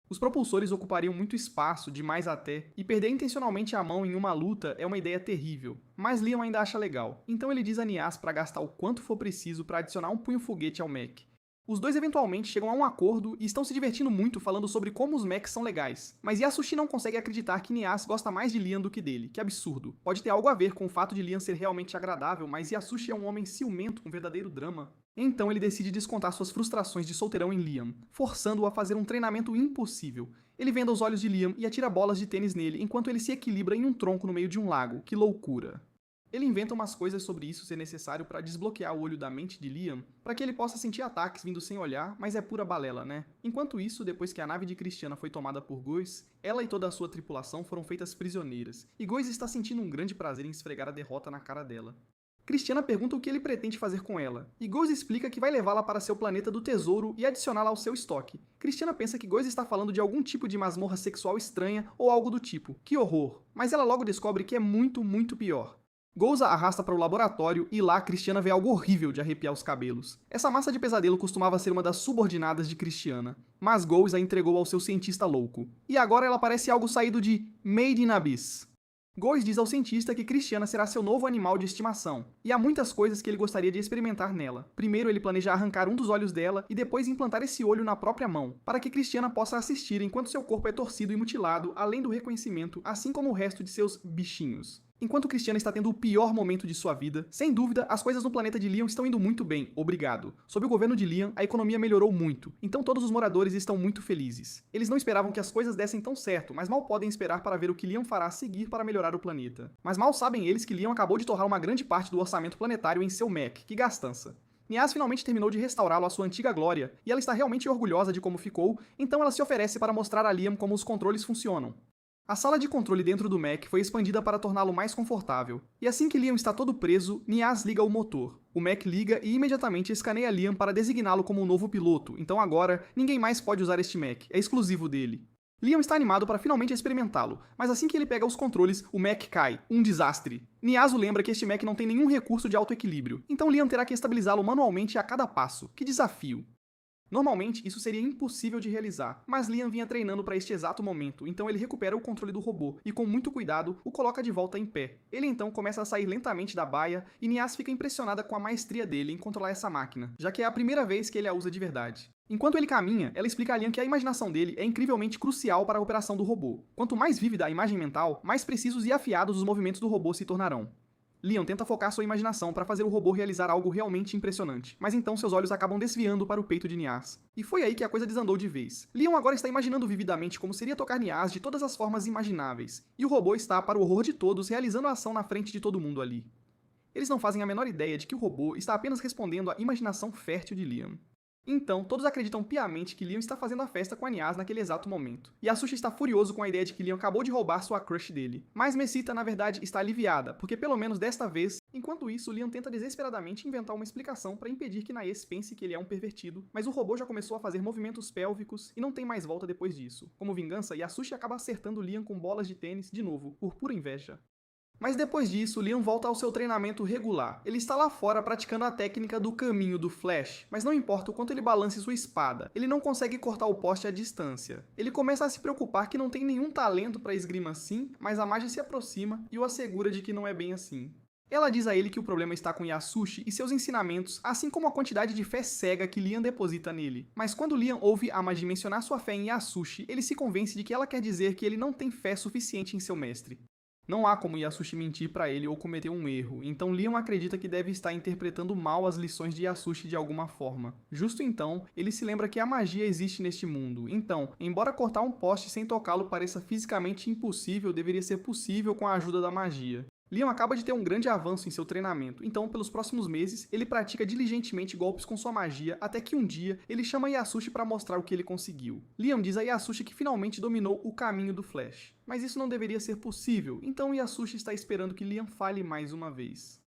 Os propulsores ocupariam muito espaço, demais até, e perder intencionalmente a mão em uma luta é uma ideia terrível. Mas Liam ainda acha legal, então ele diz a Nias para gastar o quanto for preciso para adicionar um punho-foguete ao mech. Os dois eventualmente chegam a um acordo e estão se divertindo muito falando sobre como os mechs são legais. Mas Yasushi não consegue acreditar que Nias gosta mais de Liam do que dele, que absurdo. Pode ter algo a ver com o fato de Liam ser realmente agradável, mas Yasushi é um homem ciumento, um verdadeiro drama. Então ele decide descontar suas frustrações de solteirão em Liam, forçando-o a fazer um treinamento impossível. Ele venda os olhos de Liam e atira bolas de tênis nele enquanto ele se equilibra em um tronco no meio de um lago. Que loucura! Ele inventa umas coisas sobre isso ser necessário para desbloquear o olho da mente de Liam, para que ele possa sentir ataques vindo sem olhar, mas é pura balela, né? Enquanto isso, depois que a nave de Christiana foi tomada por Goiz, ela e toda a sua tripulação foram feitas prisioneiras, e Goiz está sentindo um grande prazer em esfregar a derrota na cara dela. Christiana pergunta o que ele pretende fazer com ela, e Goiz explica que vai levá-la para seu planeta do tesouro e adicioná-la ao seu estoque. Christiana pensa que Goiz está falando de algum tipo de masmorra sexual estranha ou algo do tipo. Que horror! Mas ela logo descobre que é muito, muito pior. Gouz a arrasta para o laboratório e lá Christiana vê algo horrível de arrepiar os cabelos. Essa massa de pesadelo costumava ser uma das subordinadas de Christiana, mas Gouz a entregou ao seu cientista louco. E agora ela parece algo saído de Made in Abyss. Gouz diz ao cientista que Christiana será seu novo animal de estimação, e há muitas coisas que ele gostaria de experimentar nela. Primeiro ele planeja arrancar um dos olhos dela e depois implantar esse olho na própria mão, para que Christiana possa assistir enquanto seu corpo é torcido e mutilado, além do reconhecimento, assim como o resto de seus bichinhos. Enquanto Christiana está tendo o pior momento de sua vida, sem dúvida, as coisas no planeta de Liam estão indo muito bem, obrigado. Sob o governo de Liam, a economia melhorou muito, então todos os moradores estão muito felizes. Eles não esperavam que as coisas dessem tão certo, mas mal podem esperar para ver o que Liam fará a seguir para melhorar o planeta. Mas mal sabem eles que Liam acabou de torrar uma grande parte do orçamento planetário em seu mech, que gastança. Nias finalmente terminou de restaurá-lo à sua antiga glória, e ela está realmente orgulhosa de como ficou, então ela se oferece para mostrar a Liam como os controles funcionam. A sala de controle dentro do mech foi expandida para torná-lo mais confortável, e assim que Liam está todo preso, Nias liga o motor. O mech liga e imediatamente escaneia Liam para designá-lo como um novo piloto, então agora ninguém mais pode usar este mech, é exclusivo dele. Liam está animado para finalmente experimentá-lo, mas assim que ele pega os controles, o mech cai. Um desastre. Nias o lembra que este mech não tem nenhum recurso de autoequilíbrio, então Liam terá que estabilizá-lo manualmente a cada passo. Que desafio! Normalmente, isso seria impossível de realizar, mas Liam vinha treinando para este exato momento, então ele recupera o controle do robô e, com muito cuidado, o coloca de volta em pé. Ele então começa a sair lentamente da baia e Nias fica impressionada com a maestria dele em controlar essa máquina, já que é a primeira vez que ele a usa de verdade. Enquanto ele caminha, ela explica a Liam que a imaginação dele é incrivelmente crucial para a operação do robô. Quanto mais vívida a imagem mental, mais precisos e afiados os movimentos do robô se tornarão. Liam tenta focar sua imaginação para fazer o robô realizar algo realmente impressionante, mas então seus olhos acabam desviando para o peito de Nias. E foi aí que a coisa desandou de vez. Liam agora está imaginando vividamente como seria tocar Nias de todas as formas imagináveis, e o robô está, para o horror de todos, realizando a ação na frente de todo mundo ali. Eles não fazem a menor ideia de que o robô está apenas respondendo à imaginação fértil de Liam. Então, todos acreditam piamente que Liam está fazendo a festa com a Nias naquele exato momento. Yasushi está furioso com a ideia de que Liam acabou de roubar sua crush dele. Mas Mesita, na verdade, está aliviada, porque pelo menos desta vez... Enquanto isso, Liam tenta desesperadamente inventar uma explicação para impedir que Naes pense que ele é um pervertido, mas o robô já começou a fazer movimentos pélvicos e não tem mais volta depois disso. Como vingança, Yasushi acaba acertando Liam com bolas de tênis de novo, por pura inveja. Mas depois disso, Liam volta ao seu treinamento regular. Ele está lá fora praticando a técnica do caminho do Flash, mas não importa o quanto ele balance sua espada, ele não consegue cortar o poste à distância. Ele começa a se preocupar que não tem nenhum talento para esgrima assim, mas a magia se aproxima e o assegura de que não é bem assim. Ela diz a ele que o problema está com Yasushi e seus ensinamentos, assim como a quantidade de fé cega que Liam deposita nele. Mas quando Liam ouve a magia mencionar sua fé em Yasushi, ele se convence de que ela quer dizer que ele não tem fé suficiente em seu mestre. Não há como Yasushi mentir para ele ou cometer um erro, então Liam acredita que deve estar interpretando mal as lições de Yasushi de alguma forma. Justo então, ele se lembra que a magia existe neste mundo, então, embora cortar um poste sem tocá-lo pareça fisicamente impossível, deveria ser possível com a ajuda da magia. Liam acaba de ter um grande avanço em seu treinamento, então pelos próximos meses ele pratica diligentemente golpes com sua magia até que um dia ele chama Yasushi para mostrar o que ele conseguiu. Liam diz a Yasushi que finalmente dominou o caminho do Flash, mas isso não deveria ser possível, então Yasushi está esperando que Liam fale mais uma vez.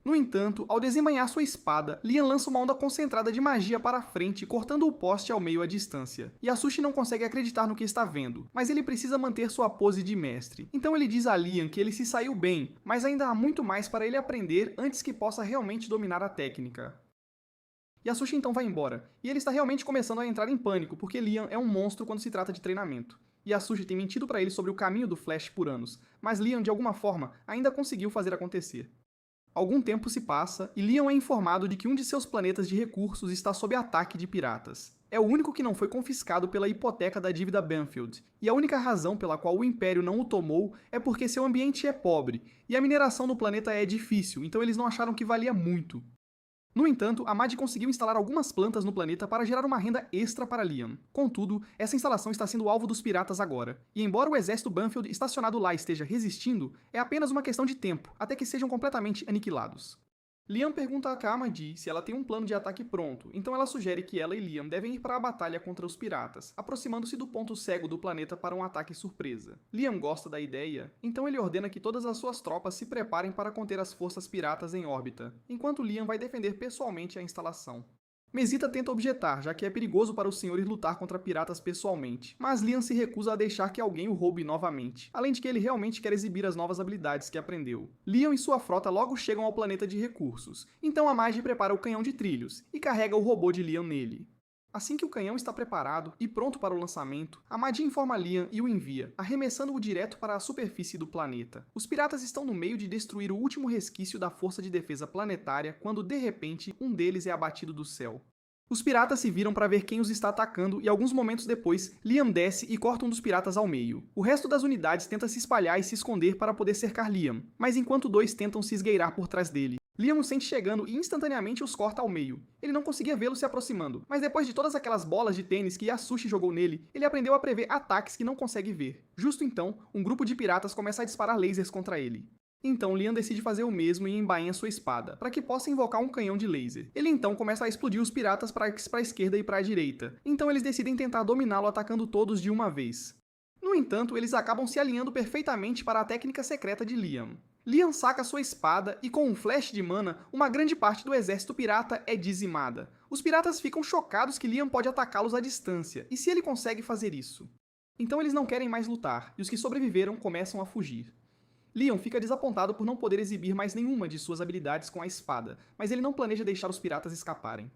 No entanto, ao desembainhar sua espada, Liam lança uma onda concentrada de magia para a frente, cortando o poste ao meio à distância. Yasushi não consegue acreditar no que está vendo, mas ele precisa manter sua pose de mestre. Então ele diz a Liam que ele se saiu bem, mas ainda há muito mais para ele aprender antes que possa realmente dominar a técnica. Yasushi então vai embora, e ele está realmente começando a entrar em pânico, porque Liam é um monstro quando se trata de treinamento. Yasushi tem mentido para ele sobre o caminho do Flash por anos, mas Liam, de alguma forma, ainda conseguiu fazer acontecer. Algum tempo se passa e Liam é informado de que um de seus planetas de recursos está sob ataque de piratas. É o único que não foi confiscado pela hipoteca da dívida Banfield, e a única razão pela qual o Império não o tomou é porque seu ambiente é pobre, e a mineração no planeta é difícil, então eles não acharam que valia muito. No entanto, a MAD conseguiu instalar algumas plantas no planeta para gerar uma renda extra para Liam. Contudo, essa instalação está sendo alvo dos piratas agora, e embora o exército Banfield estacionado lá esteja resistindo, é apenas uma questão de tempo, até que sejam completamente aniquilados. Liam pergunta a Kamadi se ela tem um plano de ataque pronto, então ela sugere que ela e Liam devem ir para a batalha contra os piratas, aproximando-se do ponto cego do planeta para um ataque surpresa. Liam gosta da ideia, então ele ordena que todas as suas tropas se preparem para conter as forças piratas em órbita, enquanto Liam vai defender pessoalmente a instalação. Mesita tenta objetar, já que é perigoso para os senhores lutar contra piratas pessoalmente, mas Liam se recusa a deixar que alguém o roube novamente, além de que ele realmente quer exibir as novas habilidades que aprendeu. Liam e sua frota logo chegam ao planeta de recursos, então a Magi prepara o canhão de trilhos e carrega o robô de Liam nele. Assim que o canhão está preparado e pronto para o lançamento, a Madi informa Liam e o envia, arremessando-o direto para a superfície do planeta. Os piratas estão no meio de destruir o último resquício da força de defesa planetária quando, de repente, um deles é abatido do céu. Os piratas se viram para ver quem os está atacando e alguns momentos depois, Liam desce e corta um dos piratas ao meio. O resto das unidades tenta se espalhar e se esconder para poder cercar Liam, mas enquanto dois tentam se esgueirar por trás dele. Liam o sente chegando e instantaneamente os corta ao meio. Ele não conseguia vê-lo se aproximando, mas depois de todas aquelas bolas de tênis que Yasushi jogou nele, ele aprendeu a prever ataques que não consegue ver. Justo então, um grupo de piratas começa a disparar lasers contra ele. Então Liam decide fazer o mesmo e embainha sua espada, para que possa invocar um canhão de laser. Ele então começa a explodir os piratas para a esquerda e para a direita, então eles decidem tentar dominá-lo atacando todos de uma vez. No entanto, eles acabam se alinhando perfeitamente para a técnica secreta de Liam. Liam saca sua espada e com um flash de mana, uma grande parte do exército pirata é dizimada. Os piratas ficam chocados que Liam pode atacá-los à distância, e se ele consegue fazer isso? Então eles não querem mais lutar, e os que sobreviveram começam a fugir. Liam fica desapontado por não poder exibir mais nenhuma de suas habilidades com a espada, mas ele não planeja deixar os piratas escaparem.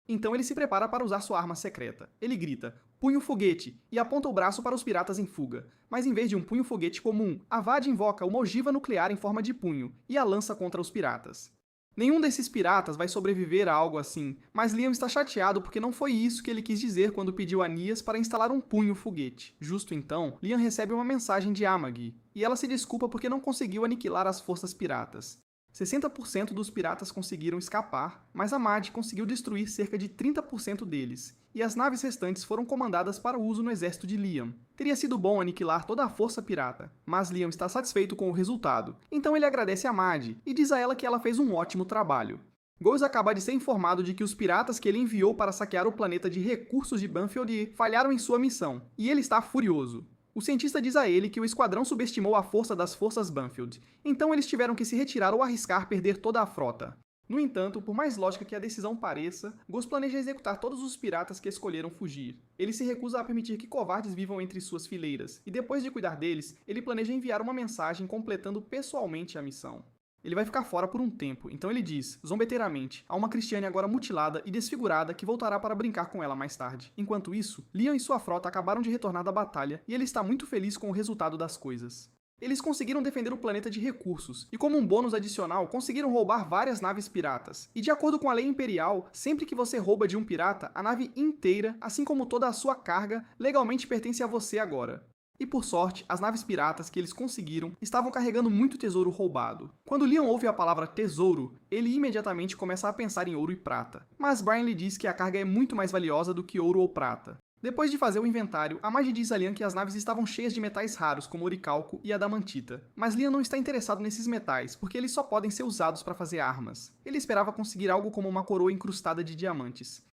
Então ele se prepara para usar sua arma secreta. Ele grita, punho foguete, e aponta o braço para os piratas em fuga. Mas em vez de um punho foguete comum, Avad invoca uma ogiva nuclear em forma de punho, e a lança contra os piratas. Nenhum desses piratas vai sobreviver a algo assim, mas Liam está chateado porque não foi isso que ele quis dizer quando pediu a Nias para instalar um punho foguete. Justo então, Liam recebe uma mensagem de Amagi, e ela se desculpa porque não conseguiu aniquilar as forças piratas. 60% dos piratas conseguiram escapar, mas a MAD conseguiu destruir cerca de 30% deles, e as naves restantes foram comandadas para uso no exército de Liam. Teria sido bom aniquilar toda a força pirata, mas Liam está satisfeito com o resultado, então ele agradece a MAD e diz a ela que ela fez um ótimo trabalho. Goals acaba de ser informado de que os piratas que ele enviou para saquear o planeta de recursos de Banfield falharam em sua missão, e ele está furioso. O cientista diz a ele que o esquadrão subestimou a força das forças Banfield, então eles tiveram que se retirar ou arriscar perder toda a frota. No entanto, por mais lógica que a decisão pareça, Gus planeja executar todos os piratas que escolheram fugir. Ele se recusa a permitir que covardes vivam entre suas fileiras, e depois de cuidar deles, ele planeja enviar uma mensagem completando pessoalmente a missão. Ele vai ficar fora por um tempo, então ele diz, zombeteiramente, a uma Christiane agora mutilada e desfigurada que voltará para brincar com ela mais tarde. Enquanto isso, Liam e sua frota acabaram de retornar da batalha e ele está muito feliz com o resultado das coisas. Eles conseguiram defender o planeta de recursos, e como um bônus adicional, conseguiram roubar várias naves piratas. E de acordo com a lei imperial, sempre que você rouba de um pirata, a nave inteira, assim como toda a sua carga, legalmente pertence a você agora. E por sorte, as naves piratas que eles conseguiram estavam carregando muito tesouro roubado. Quando Liam ouve a palavra tesouro, ele imediatamente começa a pensar em ouro e prata. Mas Brian lhe diz que a carga é muito mais valiosa do que ouro ou prata. Depois de fazer o inventário, a Magi diz a Liam que as naves estavam cheias de metais raros, como oricalco e adamantita. Mas Liam não está interessado nesses metais, porque eles só podem ser usados para fazer armas. Ele esperava conseguir algo como uma coroa incrustada de diamantes.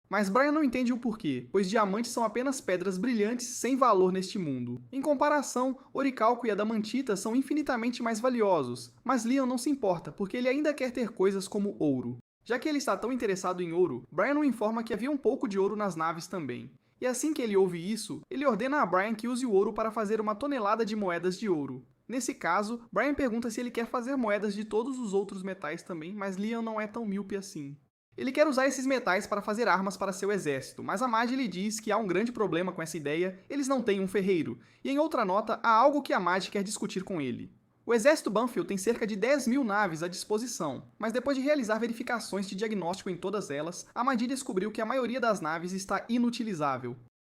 Mas Brian não entende o porquê, pois diamantes são apenas pedras brilhantes sem valor neste mundo. Em comparação, oricalco e adamantita são infinitamente mais valiosos, mas Liam não se importa, porque ele ainda quer ter coisas como ouro. Já que ele está tão interessado em ouro, Brian o informa que havia um pouco de ouro nas naves também. E assim que ele ouve isso, ele ordena a Brian que use o ouro para fazer uma tonelada de moedas de ouro. Nesse caso, Brian pergunta se ele quer fazer moedas de todos os outros metais também, mas Liam não é tão míope assim. Ele quer usar esses metais para fazer armas para seu exército, mas a Magi lhe diz que há um grande problema com essa ideia, eles não têm um ferreiro, e em outra nota, há algo que a Magi quer discutir com ele. O exército Banfield tem cerca de 10.000 naves à disposição, mas depois de realizar verificações de diagnóstico em todas elas, a Magi descobriu que a maioria das naves está inutilizável.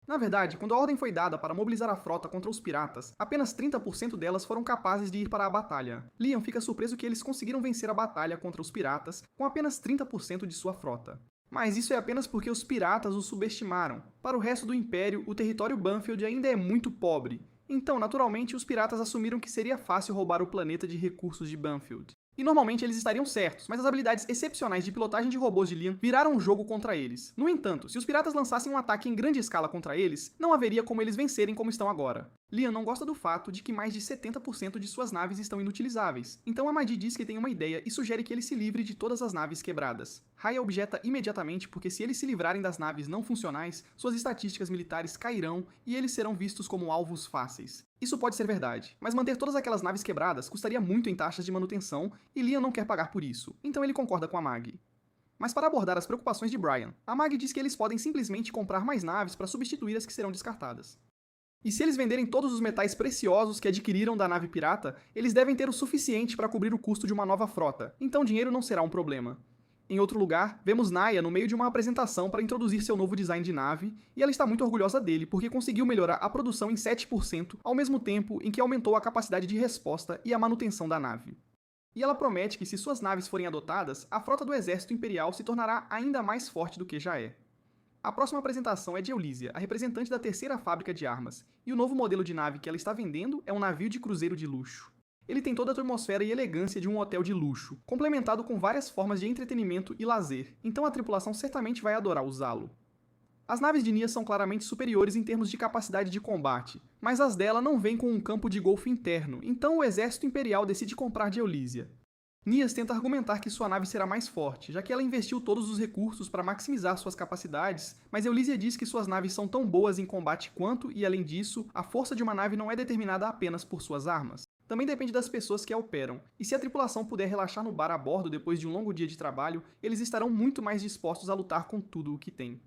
Na verdade, quando a ordem foi dada para mobilizar a frota contra os piratas, apenas 30% delas foram capazes de ir para a batalha. Liam fica surpreso que eles conseguiram vencer a batalha contra os piratas com apenas 30% de sua frota. Mas isso é apenas porque os piratas os subestimaram. Para o resto do Império, o território Banfield ainda é muito pobre. Então, naturalmente, os piratas assumiram que seria fácil roubar o planeta de recursos de Banfield. E normalmente eles estariam certos, mas as habilidades excepcionais de pilotagem de robôs de Liam viraram um jogo contra eles. No entanto, se os piratas lançassem um ataque em grande escala contra eles, não haveria como eles vencerem como estão agora. Liam não gosta do fato de que mais de 70% de suas naves estão inutilizáveis, então a Magi diz que tem uma ideia e sugere que ele se livre de todas as naves quebradas. Raya objeta imediatamente porque se eles se livrarem das naves não funcionais, suas estatísticas militares cairão e eles serão vistos como alvos fáceis. Isso pode ser verdade, mas manter todas aquelas naves quebradas custaria muito em taxas de manutenção e Liam não quer pagar por isso, então ele concorda com a Magi. Mas para abordar as preocupações de Brian, a Magi diz que eles podem simplesmente comprar mais naves para substituir as que serão descartadas. E se eles venderem todos os metais preciosos que adquiriram da nave pirata, eles devem ter o suficiente para cobrir o custo de uma nova frota, então dinheiro não será um problema. Em outro lugar, vemos Naya no meio de uma apresentação para introduzir seu novo design de nave, e ela está muito orgulhosa dele porque conseguiu melhorar a produção em 7%, ao mesmo tempo em que aumentou a capacidade de resposta e a manutenção da nave. E ela promete que se suas naves forem adotadas, a frota do exército imperial se tornará ainda mais forte do que já é. A próxima apresentação é de Eulísia, a representante da terceira fábrica de armas, e o novo modelo de nave que ela está vendendo é um navio de cruzeiro de luxo. Ele tem toda a atmosfera e elegância de um hotel de luxo, complementado com várias formas de entretenimento e lazer, então a tripulação certamente vai adorar usá-lo. As naves de Nia são claramente superiores em termos de capacidade de combate, mas as dela não vêm com um campo de golfe interno, então o exército imperial decide comprar de Eulísia. Nias tenta argumentar que sua nave será mais forte, já que ela investiu todos os recursos para maximizar suas capacidades, mas Eulísia diz que suas naves são tão boas em combate quanto, e além disso, a força de uma nave não é determinada apenas por suas armas. Também depende das pessoas que a operam, e se a tripulação puder relaxar no bar a bordo depois de um longo dia de trabalho, eles estarão muito mais dispostos a lutar com tudo o que têm.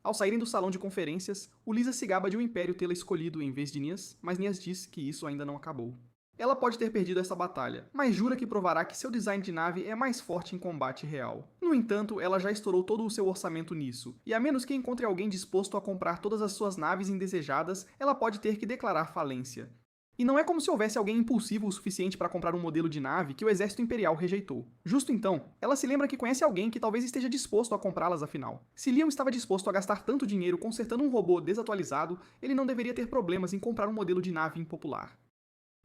Ao saírem do salão de conferências, Ulyssa se gaba de o Império tê-la escolhido em vez de Nias, mas Nias diz que isso ainda não acabou. Ela pode ter perdido essa batalha, mas jura que provará que seu design de nave é mais forte em combate real. No entanto, ela já estourou todo o seu orçamento nisso, e a menos que encontre alguém disposto a comprar todas as suas naves indesejadas, ela pode ter que declarar falência. E não é como se houvesse alguém impulsivo o suficiente para comprar um modelo de nave que o exército imperial rejeitou. Justo então, ela se lembra que conhece alguém que talvez esteja disposto a comprá-las afinal. Se Liam estava disposto a gastar tanto dinheiro consertando um robô desatualizado, ele não deveria ter problemas em comprar um modelo de nave impopular.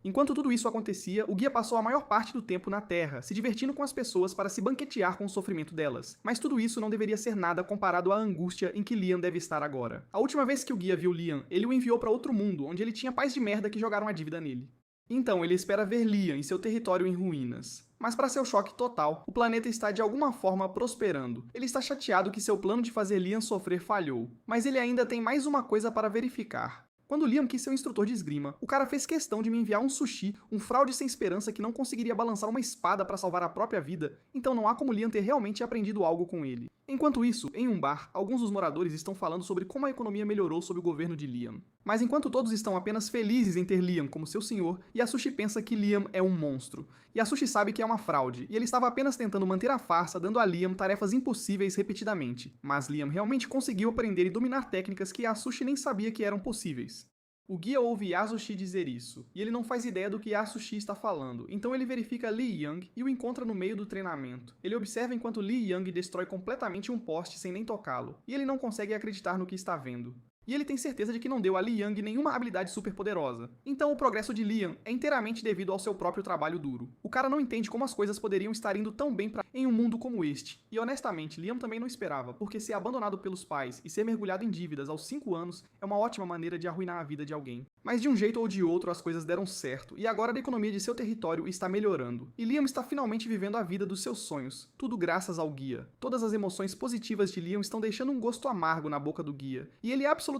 Enquanto tudo isso acontecia, o guia passou a maior parte do tempo na Terra, se divertindo com as pessoas para se banquetear com o sofrimento delas. Mas tudo isso não deveria ser nada comparado à angústia em que Liam deve estar agora. A última vez que o guia viu Liam, ele o enviou para outro mundo, onde ele tinha pais de merda que jogaram a dívida nele. Então, ele espera ver Liam em seu território em ruínas. Mas para seu choque total, o planeta está de alguma forma prosperando. Ele está chateado que seu plano de fazer Liam sofrer falhou. Mas ele ainda tem mais uma coisa para verificar. Quando Liam quis ser o instrutor de esgrima, o cara fez questão de me enviar um sushi, um fraude sem esperança que não conseguiria balançar uma espada para salvar a própria vida, então não há como Liam ter realmente aprendido algo com ele. Enquanto isso, em um bar, alguns dos moradores estão falando sobre como a economia melhorou sob o governo de Liam. Mas enquanto todos estão apenas felizes em ter Liam como seu senhor, Yasushi pensa que Liam é um monstro. Yasushi sabe que é uma fraude, e ele estava apenas tentando manter a farsa, dando a Liam tarefas impossíveis repetidamente. Mas Liam realmente conseguiu aprender e dominar técnicas que Yasushi nem sabia que eram possíveis. O guia ouve Yasushi dizer isso, e ele não faz ideia do que Yasushi está falando, então ele verifica Li Yang e o encontra no meio do treinamento. Ele observa enquanto Li Yang destrói completamente um poste sem nem tocá-lo, e ele não consegue acreditar no que está vendo. E ele tem certeza de que não deu a Li Yang nenhuma habilidade superpoderosa. Então o progresso de Liam é inteiramente devido ao seu próprio trabalho duro. O cara não entende como as coisas poderiam estar indo tão bem em um mundo como este. E honestamente, Liam também não esperava, porque ser abandonado pelos pais e ser mergulhado em dívidas aos 5 anos é uma ótima maneira de arruinar a vida de alguém. Mas de um jeito ou de outro as coisas deram certo, e agora a economia de seu território está melhorando. E Liam está finalmente vivendo a vida dos seus sonhos, tudo graças ao guia. Todas as emoções positivas de Liam estão deixando um gosto amargo na boca do guia, e ele absolutamente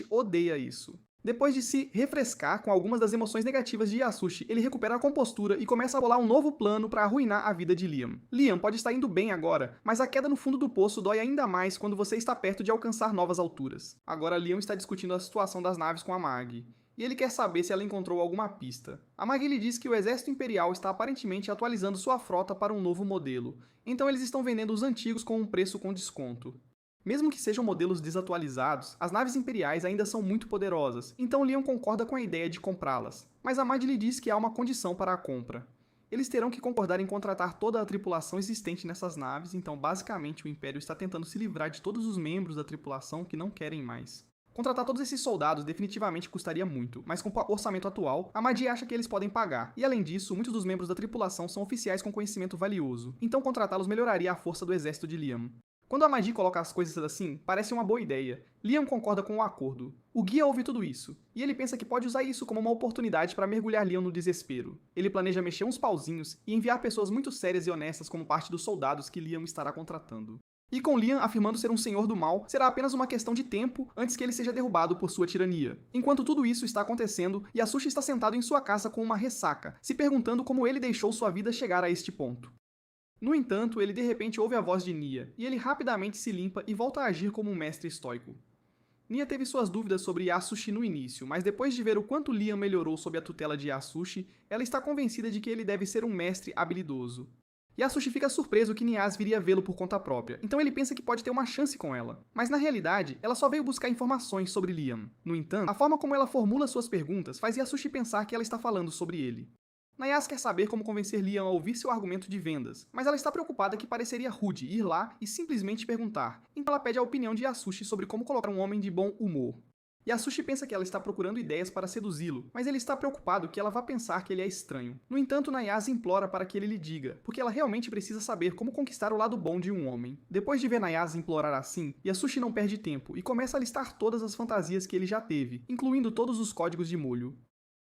odeia isso. Depois de se refrescar com algumas das emoções negativas de Yasushi, ele recupera a compostura e começa a bolar um novo plano para arruinar a vida de Liam. Liam pode estar indo bem agora, mas a queda no fundo do poço dói ainda mais quando você está perto de alcançar novas alturas. Agora Liam está discutindo a situação das naves com a Maggie, e ele quer saber se ela encontrou alguma pista. A Maggie lhe diz que o exército imperial está aparentemente atualizando sua frota para um novo modelo, então eles estão vendendo os antigos com um preço com desconto. Mesmo que sejam modelos desatualizados, as naves imperiais ainda são muito poderosas, então Liam concorda com a ideia de comprá-las. Mas a Maggie lhe diz que há uma condição para a compra. Eles terão que concordar em contratar toda a tripulação existente nessas naves, então basicamente o Império está tentando se livrar de todos os membros da tripulação que não querem mais. Contratar todos esses soldados definitivamente custaria muito, mas com o orçamento atual, a Maggie acha que eles podem pagar, e além disso, muitos dos membros da tripulação são oficiais com conhecimento valioso, então contratá-los melhoraria a força do exército de Liam. Quando a Maggie coloca as coisas assim, parece uma boa ideia. Liam concorda com o acordo. O guia ouve tudo isso, e ele pensa que pode usar isso como uma oportunidade para mergulhar Liam no desespero. Ele planeja mexer uns pauzinhos e enviar pessoas muito sérias e honestas como parte dos soldados que Liam estará contratando. E com Liam afirmando ser um senhor do mal, será apenas uma questão de tempo antes que ele seja derrubado por sua tirania. Enquanto tudo isso está acontecendo, Yasushi está sentado em sua casa com uma ressaca, se perguntando como ele deixou sua vida chegar a este ponto. No entanto, ele de repente ouve a voz de Nia, e ele rapidamente se limpa e volta a agir como um mestre estoico. Nia teve suas dúvidas sobre Yasushi no início, mas depois de ver o quanto Liam melhorou sob a tutela de Yasushi, ela está convencida de que ele deve ser um mestre habilidoso. Yasushi fica surpreso que Niaz viria vê-lo por conta própria, então ele pensa que pode ter uma chance com ela. Mas na realidade, ela só veio buscar informações sobre Liam. No entanto, a forma como ela formula suas perguntas faz Yasushi pensar que ela está falando sobre ele. Niaz quer saber como convencer Liam a ouvir seu argumento de vendas, mas ela está preocupada que pareceria rude ir lá e simplesmente perguntar, então ela pede a opinião de Yasushi sobre como colocar um homem de bom humor. Yasushi pensa que ela está procurando ideias para seduzi-lo, mas ele está preocupado que ela vá pensar que ele é estranho. No entanto, Nayaz implora para que ele lhe diga, porque ela realmente precisa saber como conquistar o lado bom de um homem. Depois de ver Nayaz implorar assim, Yasushi não perde tempo e começa a listar todas as fantasias que ele já teve, incluindo todos os códigos de molho.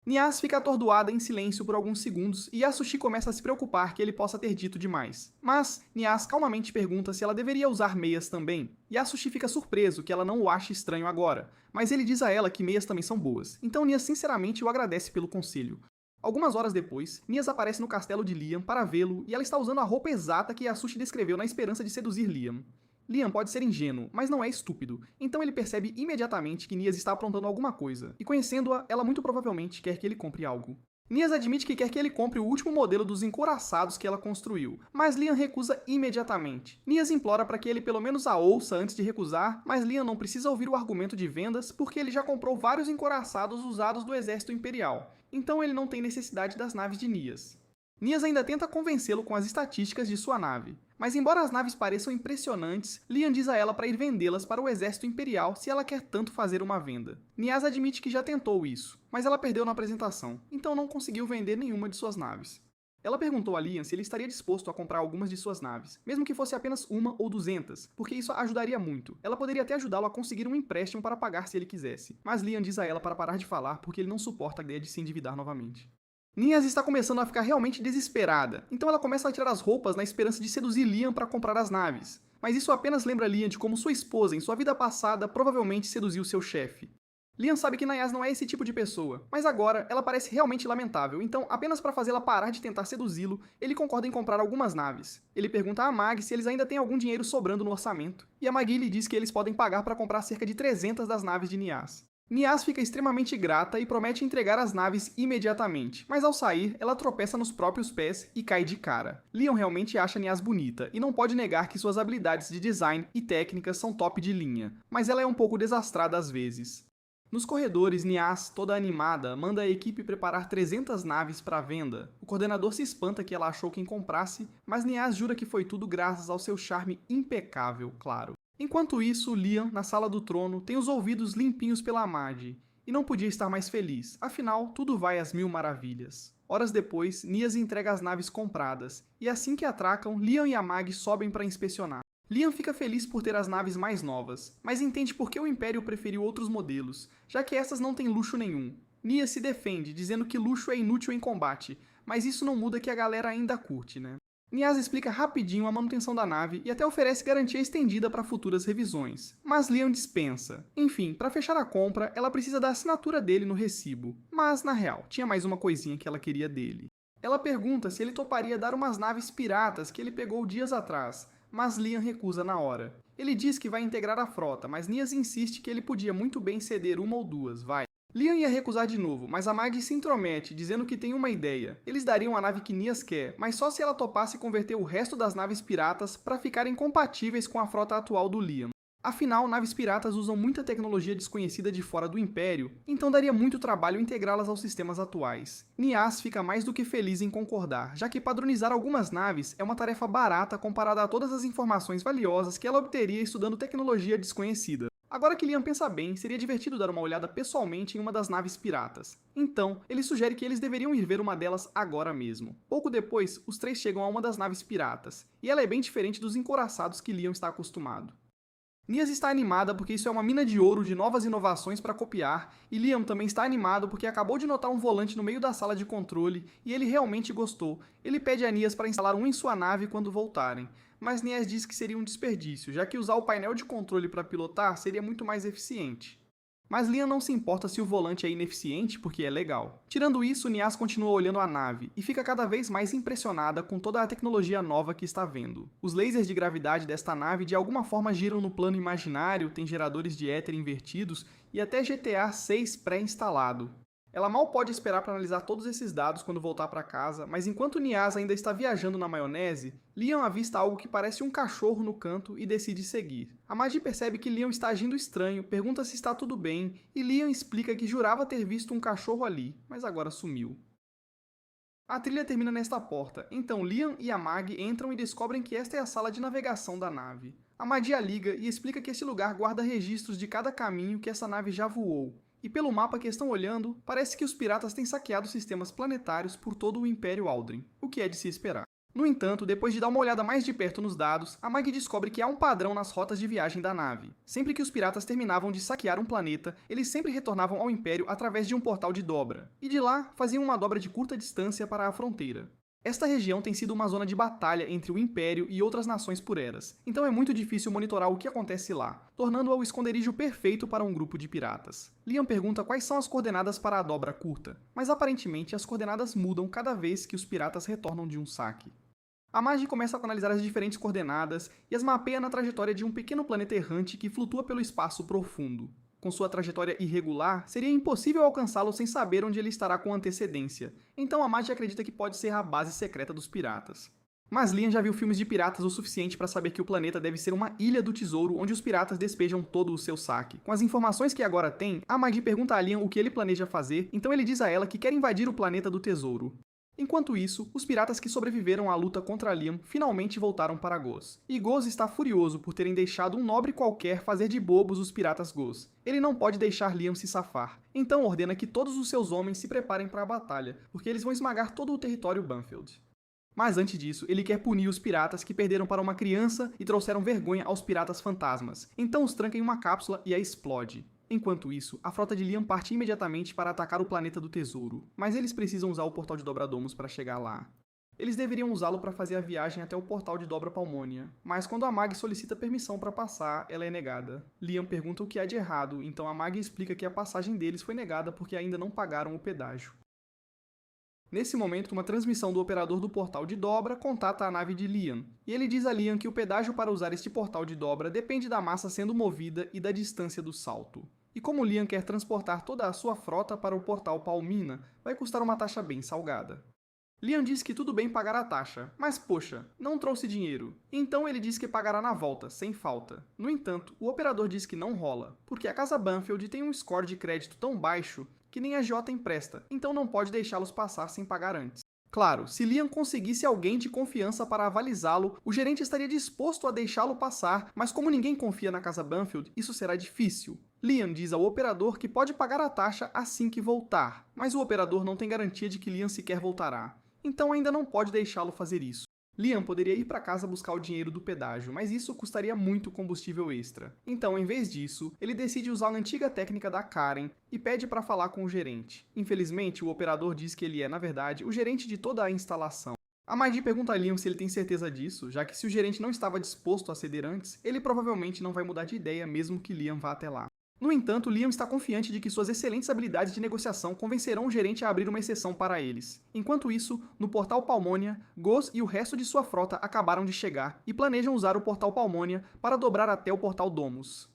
Niaz fica atordoada em silêncio por alguns segundos e Yasushi começa a se preocupar que ele possa ter dito demais. Mas Niaz calmamente pergunta se ela deveria usar meias também. Yasushi fica surpreso que ela não o ache estranho agora, mas ele diz a ela que meias também são boas, então Niaz sinceramente o agradece pelo conselho. Algumas horas depois, Niaz aparece no castelo de Liam para vê-lo e ela está usando a roupa exata que Yasushi descreveu na esperança de seduzir Liam. Liam pode ser ingênuo, mas não é estúpido, então ele percebe imediatamente que Niaz está aprontando alguma coisa, e conhecendo-a, ela muito provavelmente quer que ele compre algo. Niaz admite que quer que ele compre o último modelo dos encouraçados que ela construiu, mas Liam recusa imediatamente. Niaz implora para que ele pelo menos a ouça antes de recusar, mas Liam não precisa ouvir o argumento de vendas porque ele já comprou vários encouraçados usados do exército imperial, então ele não tem necessidade das naves de Niaz. Niaz ainda tenta convencê-lo com as estatísticas de sua nave, mas embora as naves pareçam impressionantes, Liam diz a ela para ir vendê-las para o exército imperial se ela quer tanto fazer uma venda. Niaz admite que já tentou isso, mas ela perdeu na apresentação, então não conseguiu vender nenhuma de suas naves. Ela perguntou a Liam se ele estaria disposto a comprar algumas de suas naves, mesmo que fosse apenas 1 ou 200, porque isso ajudaria muito. Ela poderia até ajudá-lo a conseguir um empréstimo para pagar se ele quisesse, mas Liam diz a ela para parar de falar porque ele não suporta a ideia de se endividar novamente. Niaz está começando a ficar realmente desesperada, então ela começa a tirar as roupas na esperança de seduzir Liam para comprar as naves. Mas isso apenas lembra Liam de como sua esposa, em sua vida passada, provavelmente seduziu seu chefe. Liam sabe que Nayaz não é esse tipo de pessoa, mas agora ela parece realmente lamentável, então apenas para fazê-la parar de tentar seduzi-lo, ele concorda em comprar algumas naves. Ele pergunta a Maggie se eles ainda têm algum dinheiro sobrando no orçamento, e a Maggie lhe diz que eles podem pagar para comprar cerca de 300 das naves de Niaz. Niaz fica extremamente grata e promete entregar as naves imediatamente, mas ao sair, ela tropeça nos próprios pés e cai de cara. Liam realmente acha Niaz bonita e não pode negar que suas habilidades de design e técnicas são top de linha, mas ela é um pouco desastrada às vezes. Nos corredores, Nias, toda animada, manda a equipe preparar 300 naves para venda. O coordenador se espanta que ela achou quem comprasse, mas Nias jura que foi tudo graças ao seu charme impecável, claro. Enquanto isso, Liam, na sala do trono, tem os ouvidos limpinhos pela Amade. E não podia estar mais feliz, afinal, tudo vai às mil maravilhas. Horas depois, Nias entrega as naves compradas, e assim que atracam, Liam e Amag sobem para inspecionar. Liam fica feliz por ter as naves mais novas, mas entende por que o Império preferiu outros modelos, já que essas não têm luxo nenhum. Nia se defende, dizendo que luxo é inútil em combate, mas isso não muda que a galera ainda curte, né? Nias explica rapidinho a manutenção da nave e até oferece garantia estendida para futuras revisões, mas Liam dispensa. Enfim, para fechar a compra, ela precisa da assinatura dele no recibo, mas na real, tinha mais uma coisinha que ela queria dele. Ela pergunta se ele toparia dar umas naves piratas que ele pegou dias atrás, mas Liam recusa na hora. Ele diz que vai integrar a frota, mas Nias insiste que ele podia muito bem ceder uma ou duas, vai. Liam ia recusar de novo, mas Amag se intromete, dizendo que tem uma ideia. Eles dariam a nave que Nias quer, mas só se ela topasse converter o resto das naves piratas para ficarem compatíveis com a frota atual do Liam. Afinal, naves piratas usam muita tecnologia desconhecida de fora do Império, então daria muito trabalho integrá-las aos sistemas atuais. Nias fica mais do que feliz em concordar, já que padronizar algumas naves é uma tarefa barata comparada a todas as informações valiosas que ela obteria estudando tecnologia desconhecida. Agora que Liam pensa bem, seria divertido dar uma olhada pessoalmente em uma das naves piratas. Então, ele sugere que eles deveriam ir ver uma delas agora mesmo. Pouco depois, os três chegam a uma das naves piratas, e ela é bem diferente dos encouraçados que Liam está acostumado. Nias está animada porque isso é uma mina de ouro de novas inovações para copiar, e Liam também está animado porque acabou de notar um volante no meio da sala de controle e ele realmente gostou. Ele pede a Nias para instalar um em sua nave quando voltarem, mas Nias diz que seria um desperdício, já que usar o painel de controle para pilotar seria muito mais eficiente. Mas Liam não se importa se o volante é ineficiente porque é legal. Tirando isso, Nias continua olhando a nave e fica cada vez mais impressionada com toda a tecnologia nova que está vendo. Os lasers de gravidade desta nave de alguma forma giram no plano imaginário, tem geradores de éter invertidos e até GTA 6 pré-instalado. Ela mal pode esperar para analisar todos esses dados quando voltar para casa, mas enquanto Nias ainda está viajando na maionese, Liam avista algo que parece um cachorro no canto e decide seguir. Amade percebe que Liam está agindo estranho, pergunta se está tudo bem, e Liam explica que jurava ter visto um cachorro ali, mas agora sumiu. A trilha termina nesta porta, então Liam e Amag entram e descobrem que esta é a sala de navegação da nave. Amade a liga e explica que esse lugar guarda registros de cada caminho que essa nave já voou. E pelo mapa que estão olhando, parece que os piratas têm saqueado sistemas planetários por todo o Império Aldrin, o que é de se esperar. No entanto, depois de dar uma olhada mais de perto nos dados, Amag descobre que há um padrão nas rotas de viagem da nave. Sempre que os piratas terminavam de saquear um planeta, eles sempre retornavam ao Império através de um portal de dobra, e de lá faziam uma dobra de curta distância para a fronteira. Esta região tem sido uma zona de batalha entre o Império e outras nações por eras, então é muito difícil monitorar o que acontece lá, tornando-a o esconderijo perfeito para um grupo de piratas. Liam pergunta quais são as coordenadas para a dobra curta, mas aparentemente as coordenadas mudam cada vez que os piratas retornam de um saque. Amag começa a analisar as diferentes coordenadas e as mapeia na trajetória de um pequeno planeta errante que flutua pelo espaço profundo. Com sua trajetória irregular, seria impossível alcançá-lo sem saber onde ele estará com antecedência, então Amade acredita que pode ser a base secreta dos piratas. Mas Liam já viu filmes de piratas o suficiente para saber que o planeta deve ser uma ilha do tesouro onde os piratas despejam todo o seu saque. Com as informações que agora tem, Amade pergunta a Liam o que ele planeja fazer, então ele diz a ela que quer invadir o planeta do tesouro. Enquanto isso, os piratas que sobreviveram à luta contra Liam finalmente voltaram para Goz. E Goz está furioso por terem deixado um nobre qualquer fazer de bobos os piratas Goz. Ele não pode deixar Liam se safar, então ordena que todos os seus homens se preparem para a batalha, porque eles vão esmagar todo o território Banfield. Mas antes disso, ele quer punir os piratas que perderam para uma criança e trouxeram vergonha aos piratas fantasmas, então os tranca em uma cápsula e a explode. Enquanto isso, a frota de Liam parte imediatamente para atacar o planeta do tesouro, mas eles precisam usar o portal de Dobradomos para chegar lá. Eles deveriam usá-lo para fazer a viagem até o portal de Dobra Palmônia, mas quando Amag solicita permissão para passar, ela é negada. Liam pergunta o que há de errado, então Amag explica que a passagem deles foi negada porque ainda não pagaram o pedágio. Nesse momento, uma transmissão do operador do portal de dobra contata a nave de Liam, e ele diz a Liam que o pedágio para usar este portal de dobra depende da massa sendo movida e da distância do salto. E como Liam quer transportar toda a sua frota para o portal Palmina, vai custar uma taxa bem salgada. Liam diz que tudo bem pagar a taxa, mas poxa, não trouxe dinheiro. Então ele diz que pagará na volta, sem falta. No entanto, o operador diz que não rola, porque a casa Banfield tem um score de crédito tão baixo que nem a agiota empresta, então não pode deixá-los passar sem pagar antes. Claro, se Liam conseguisse alguém de confiança para avalizá-lo, o gerente estaria disposto a deixá-lo passar, mas como ninguém confia na casa Banfield, isso será difícil. Liam diz ao operador que pode pagar a taxa assim que voltar, mas o operador não tem garantia de que Liam sequer voltará. Então ainda não pode deixá-lo fazer isso. Liam poderia ir para casa buscar o dinheiro do pedágio, mas isso custaria muito combustível extra. Então, em vez disso, ele decide usar a antiga técnica da Karen e pede para falar com o gerente. Infelizmente, o operador diz que ele é, na verdade, o gerente de toda a instalação. A Maggie pergunta a Liam se ele tem certeza disso, já que se o gerente não estava disposto a ceder antes, ele provavelmente não vai mudar de ideia mesmo que Liam vá até lá. No entanto, Liam está confiante de que suas excelentes habilidades de negociação convencerão o gerente a abrir uma exceção para eles. Enquanto isso, no Portal Palmonia, Goz e o resto de sua frota acabaram de chegar e planejam usar o Portal Palmonia para dobrar até o Portal Domus.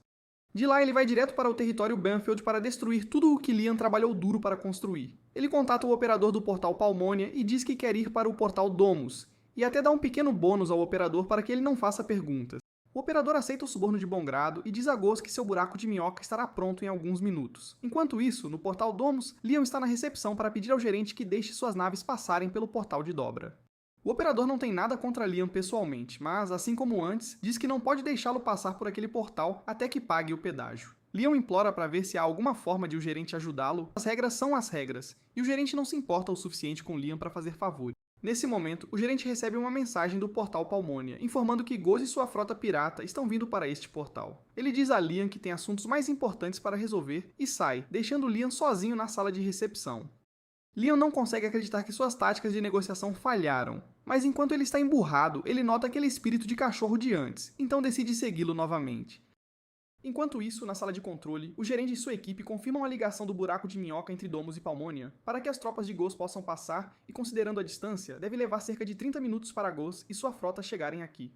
De lá, ele vai direto para o território Banfield para destruir tudo o que Liam trabalhou duro para construir. Ele contata o operador do Portal Palmonia e diz que quer ir para o Portal Domus, e até dá um pequeno bônus ao operador para que ele não faça perguntas. O operador aceita o suborno de bom grado e diz a Goz que seu buraco de minhoca estará pronto em alguns minutos. Enquanto isso, no Portal Domus, Liam está na recepção para pedir ao gerente que deixe suas naves passarem pelo portal de dobra. O operador não tem nada contra Liam pessoalmente, mas, assim como antes, diz que não pode deixá-lo passar por aquele portal até que pague o pedágio. Liam implora para ver se há alguma forma de o gerente ajudá-lo. As regras são as regras, e o gerente não se importa o suficiente com Liam para fazer favores. Nesse momento, o gerente recebe uma mensagem do Portal Palmonia, informando que Goz e sua frota pirata estão vindo para este portal. Ele diz a Liam que tem assuntos mais importantes para resolver e sai, deixando Liam sozinho na sala de recepção. Liam não consegue acreditar que suas táticas de negociação falharam, mas enquanto ele está emburrado, ele nota aquele espírito de cachorro de antes, então decide segui-lo novamente. Enquanto isso, na sala de controle, o gerente e sua equipe confirmam a ligação do buraco de minhoca entre Domus e Palmonia para que as tropas de Goz possam passar e, considerando a distância, deve levar cerca de 30 minutos para Goz e sua frota chegarem aqui.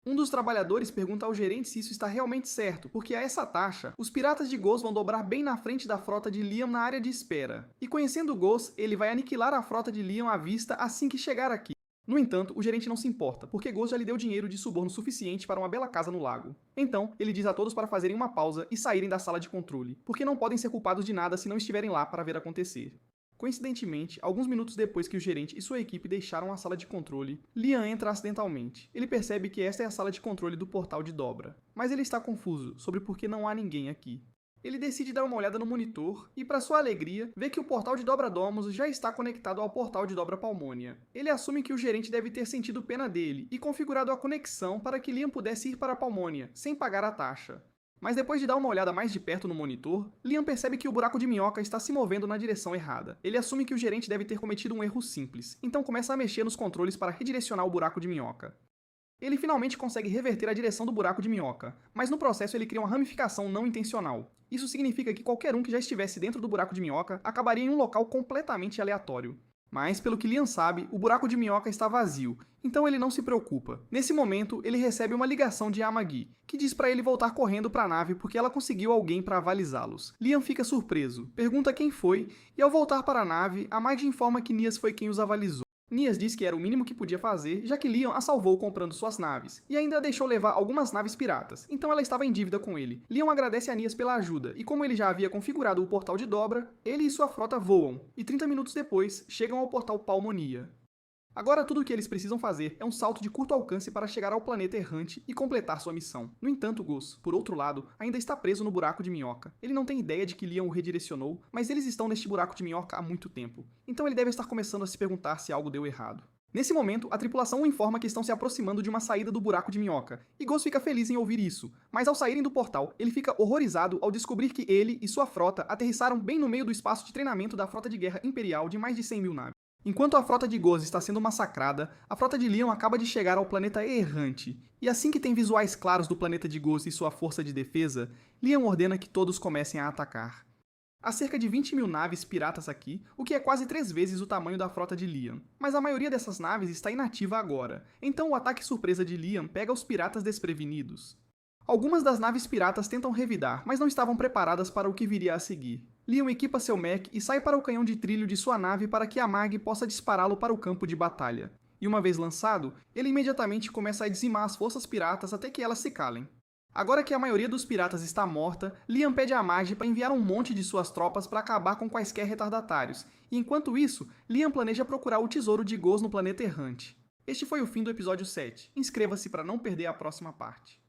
Um dos trabalhadores pergunta ao gerente se isso está realmente certo, porque a essa taxa, os piratas de Goz vão dobrar bem na frente da frota de Liam na área de espera. E conhecendo Goz, ele vai aniquilar a frota de Liam à vista assim que chegar aqui. No entanto, o gerente não se importa, porque Goz já lhe deu dinheiro de suborno suficiente para uma bela casa no lago. Então, ele diz a todos para fazerem uma pausa e saírem da sala de controle, porque não podem ser culpados de nada se não estiverem lá para ver acontecer. Coincidentemente, alguns minutos depois que o gerente e sua equipe deixaram a sala de controle, Liam entra acidentalmente. Ele percebe que esta é a sala de controle do portal de dobra, mas ele está confuso sobre por que não há ninguém aqui. Ele decide dar uma olhada no monitor e, para sua alegria, vê que o portal de dobra Domus já está conectado ao portal de dobra Palmonia. Ele assume que o gerente deve ter sentido pena dele e configurado a conexão para que Liam pudesse ir para Palmonia, sem pagar a taxa. Mas depois de dar uma olhada mais de perto no monitor, Liam percebe que o buraco de minhoca está se movendo na direção errada. Ele assume que o gerente deve ter cometido um erro simples, então começa a mexer nos controles para redirecionar o buraco de minhoca. Ele finalmente consegue reverter a direção do buraco de minhoca, mas no processo ele cria uma ramificação não intencional. Isso significa que qualquer um que já estivesse dentro do buraco de minhoca acabaria em um local completamente aleatório. Mas, pelo que Liam sabe, o buraco de minhoca está vazio, então ele não se preocupa. Nesse momento, ele recebe uma ligação de Amagi, que diz para ele voltar correndo para a nave porque ela conseguiu alguém para avalizá-los. Liam fica surpreso, pergunta quem foi, e ao voltar para a nave, Amagi informa que Nias foi quem os avalizou. Nias diz que era o mínimo que podia fazer, já que Liam a salvou comprando suas naves, e ainda deixou levar algumas naves piratas, então ela estava em dívida com ele. Liam agradece a Nias pela ajuda, e como ele já havia configurado o portal de dobra, ele e sua frota voam, e 30 minutos depois, chegam ao portal Palmonia. Agora tudo o que eles precisam fazer é um salto de curto alcance para chegar ao planeta errante e completar sua missão. No entanto, Goz, por outro lado, ainda está preso no buraco de minhoca. Ele não tem ideia de que Liam o redirecionou, mas eles estão neste buraco de minhoca há muito tempo. Então ele deve estar começando a se perguntar se algo deu errado. Nesse momento, a tripulação o informa que estão se aproximando de uma saída do buraco de minhoca, e Goz fica feliz em ouvir isso, mas ao saírem do portal, ele fica horrorizado ao descobrir que ele e sua frota aterrissaram bem no meio do espaço de treinamento da frota de guerra imperial de mais de 100 mil naves. Enquanto a frota de Goz está sendo massacrada, a frota de Liam acaba de chegar ao planeta errante, e assim que tem visuais claros do planeta de Goz e sua força de defesa, Liam ordena que todos comecem a atacar. Há cerca de 20 mil naves piratas aqui, o que é quase 3 vezes o tamanho da frota de Liam. Mas a maioria dessas naves está inativa agora, então o ataque surpresa de Liam pega os piratas desprevenidos. Algumas das naves piratas tentam revidar, mas não estavam preparadas para o que viria a seguir. Liam equipa seu mech e sai para o canhão de trilho de sua nave para que a Marg possa dispará-lo para o campo de batalha. E uma vez lançado, ele imediatamente começa a dizimar as forças piratas até que elas se calem. Agora que a maioria dos piratas está morta, Liam pede a Marg para enviar um monte de suas tropas para acabar com quaisquer retardatários, e enquanto isso, Liam planeja procurar o tesouro de Ghost no planeta errante. Este foi o fim do episódio 7. Inscreva-se para não perder a próxima parte.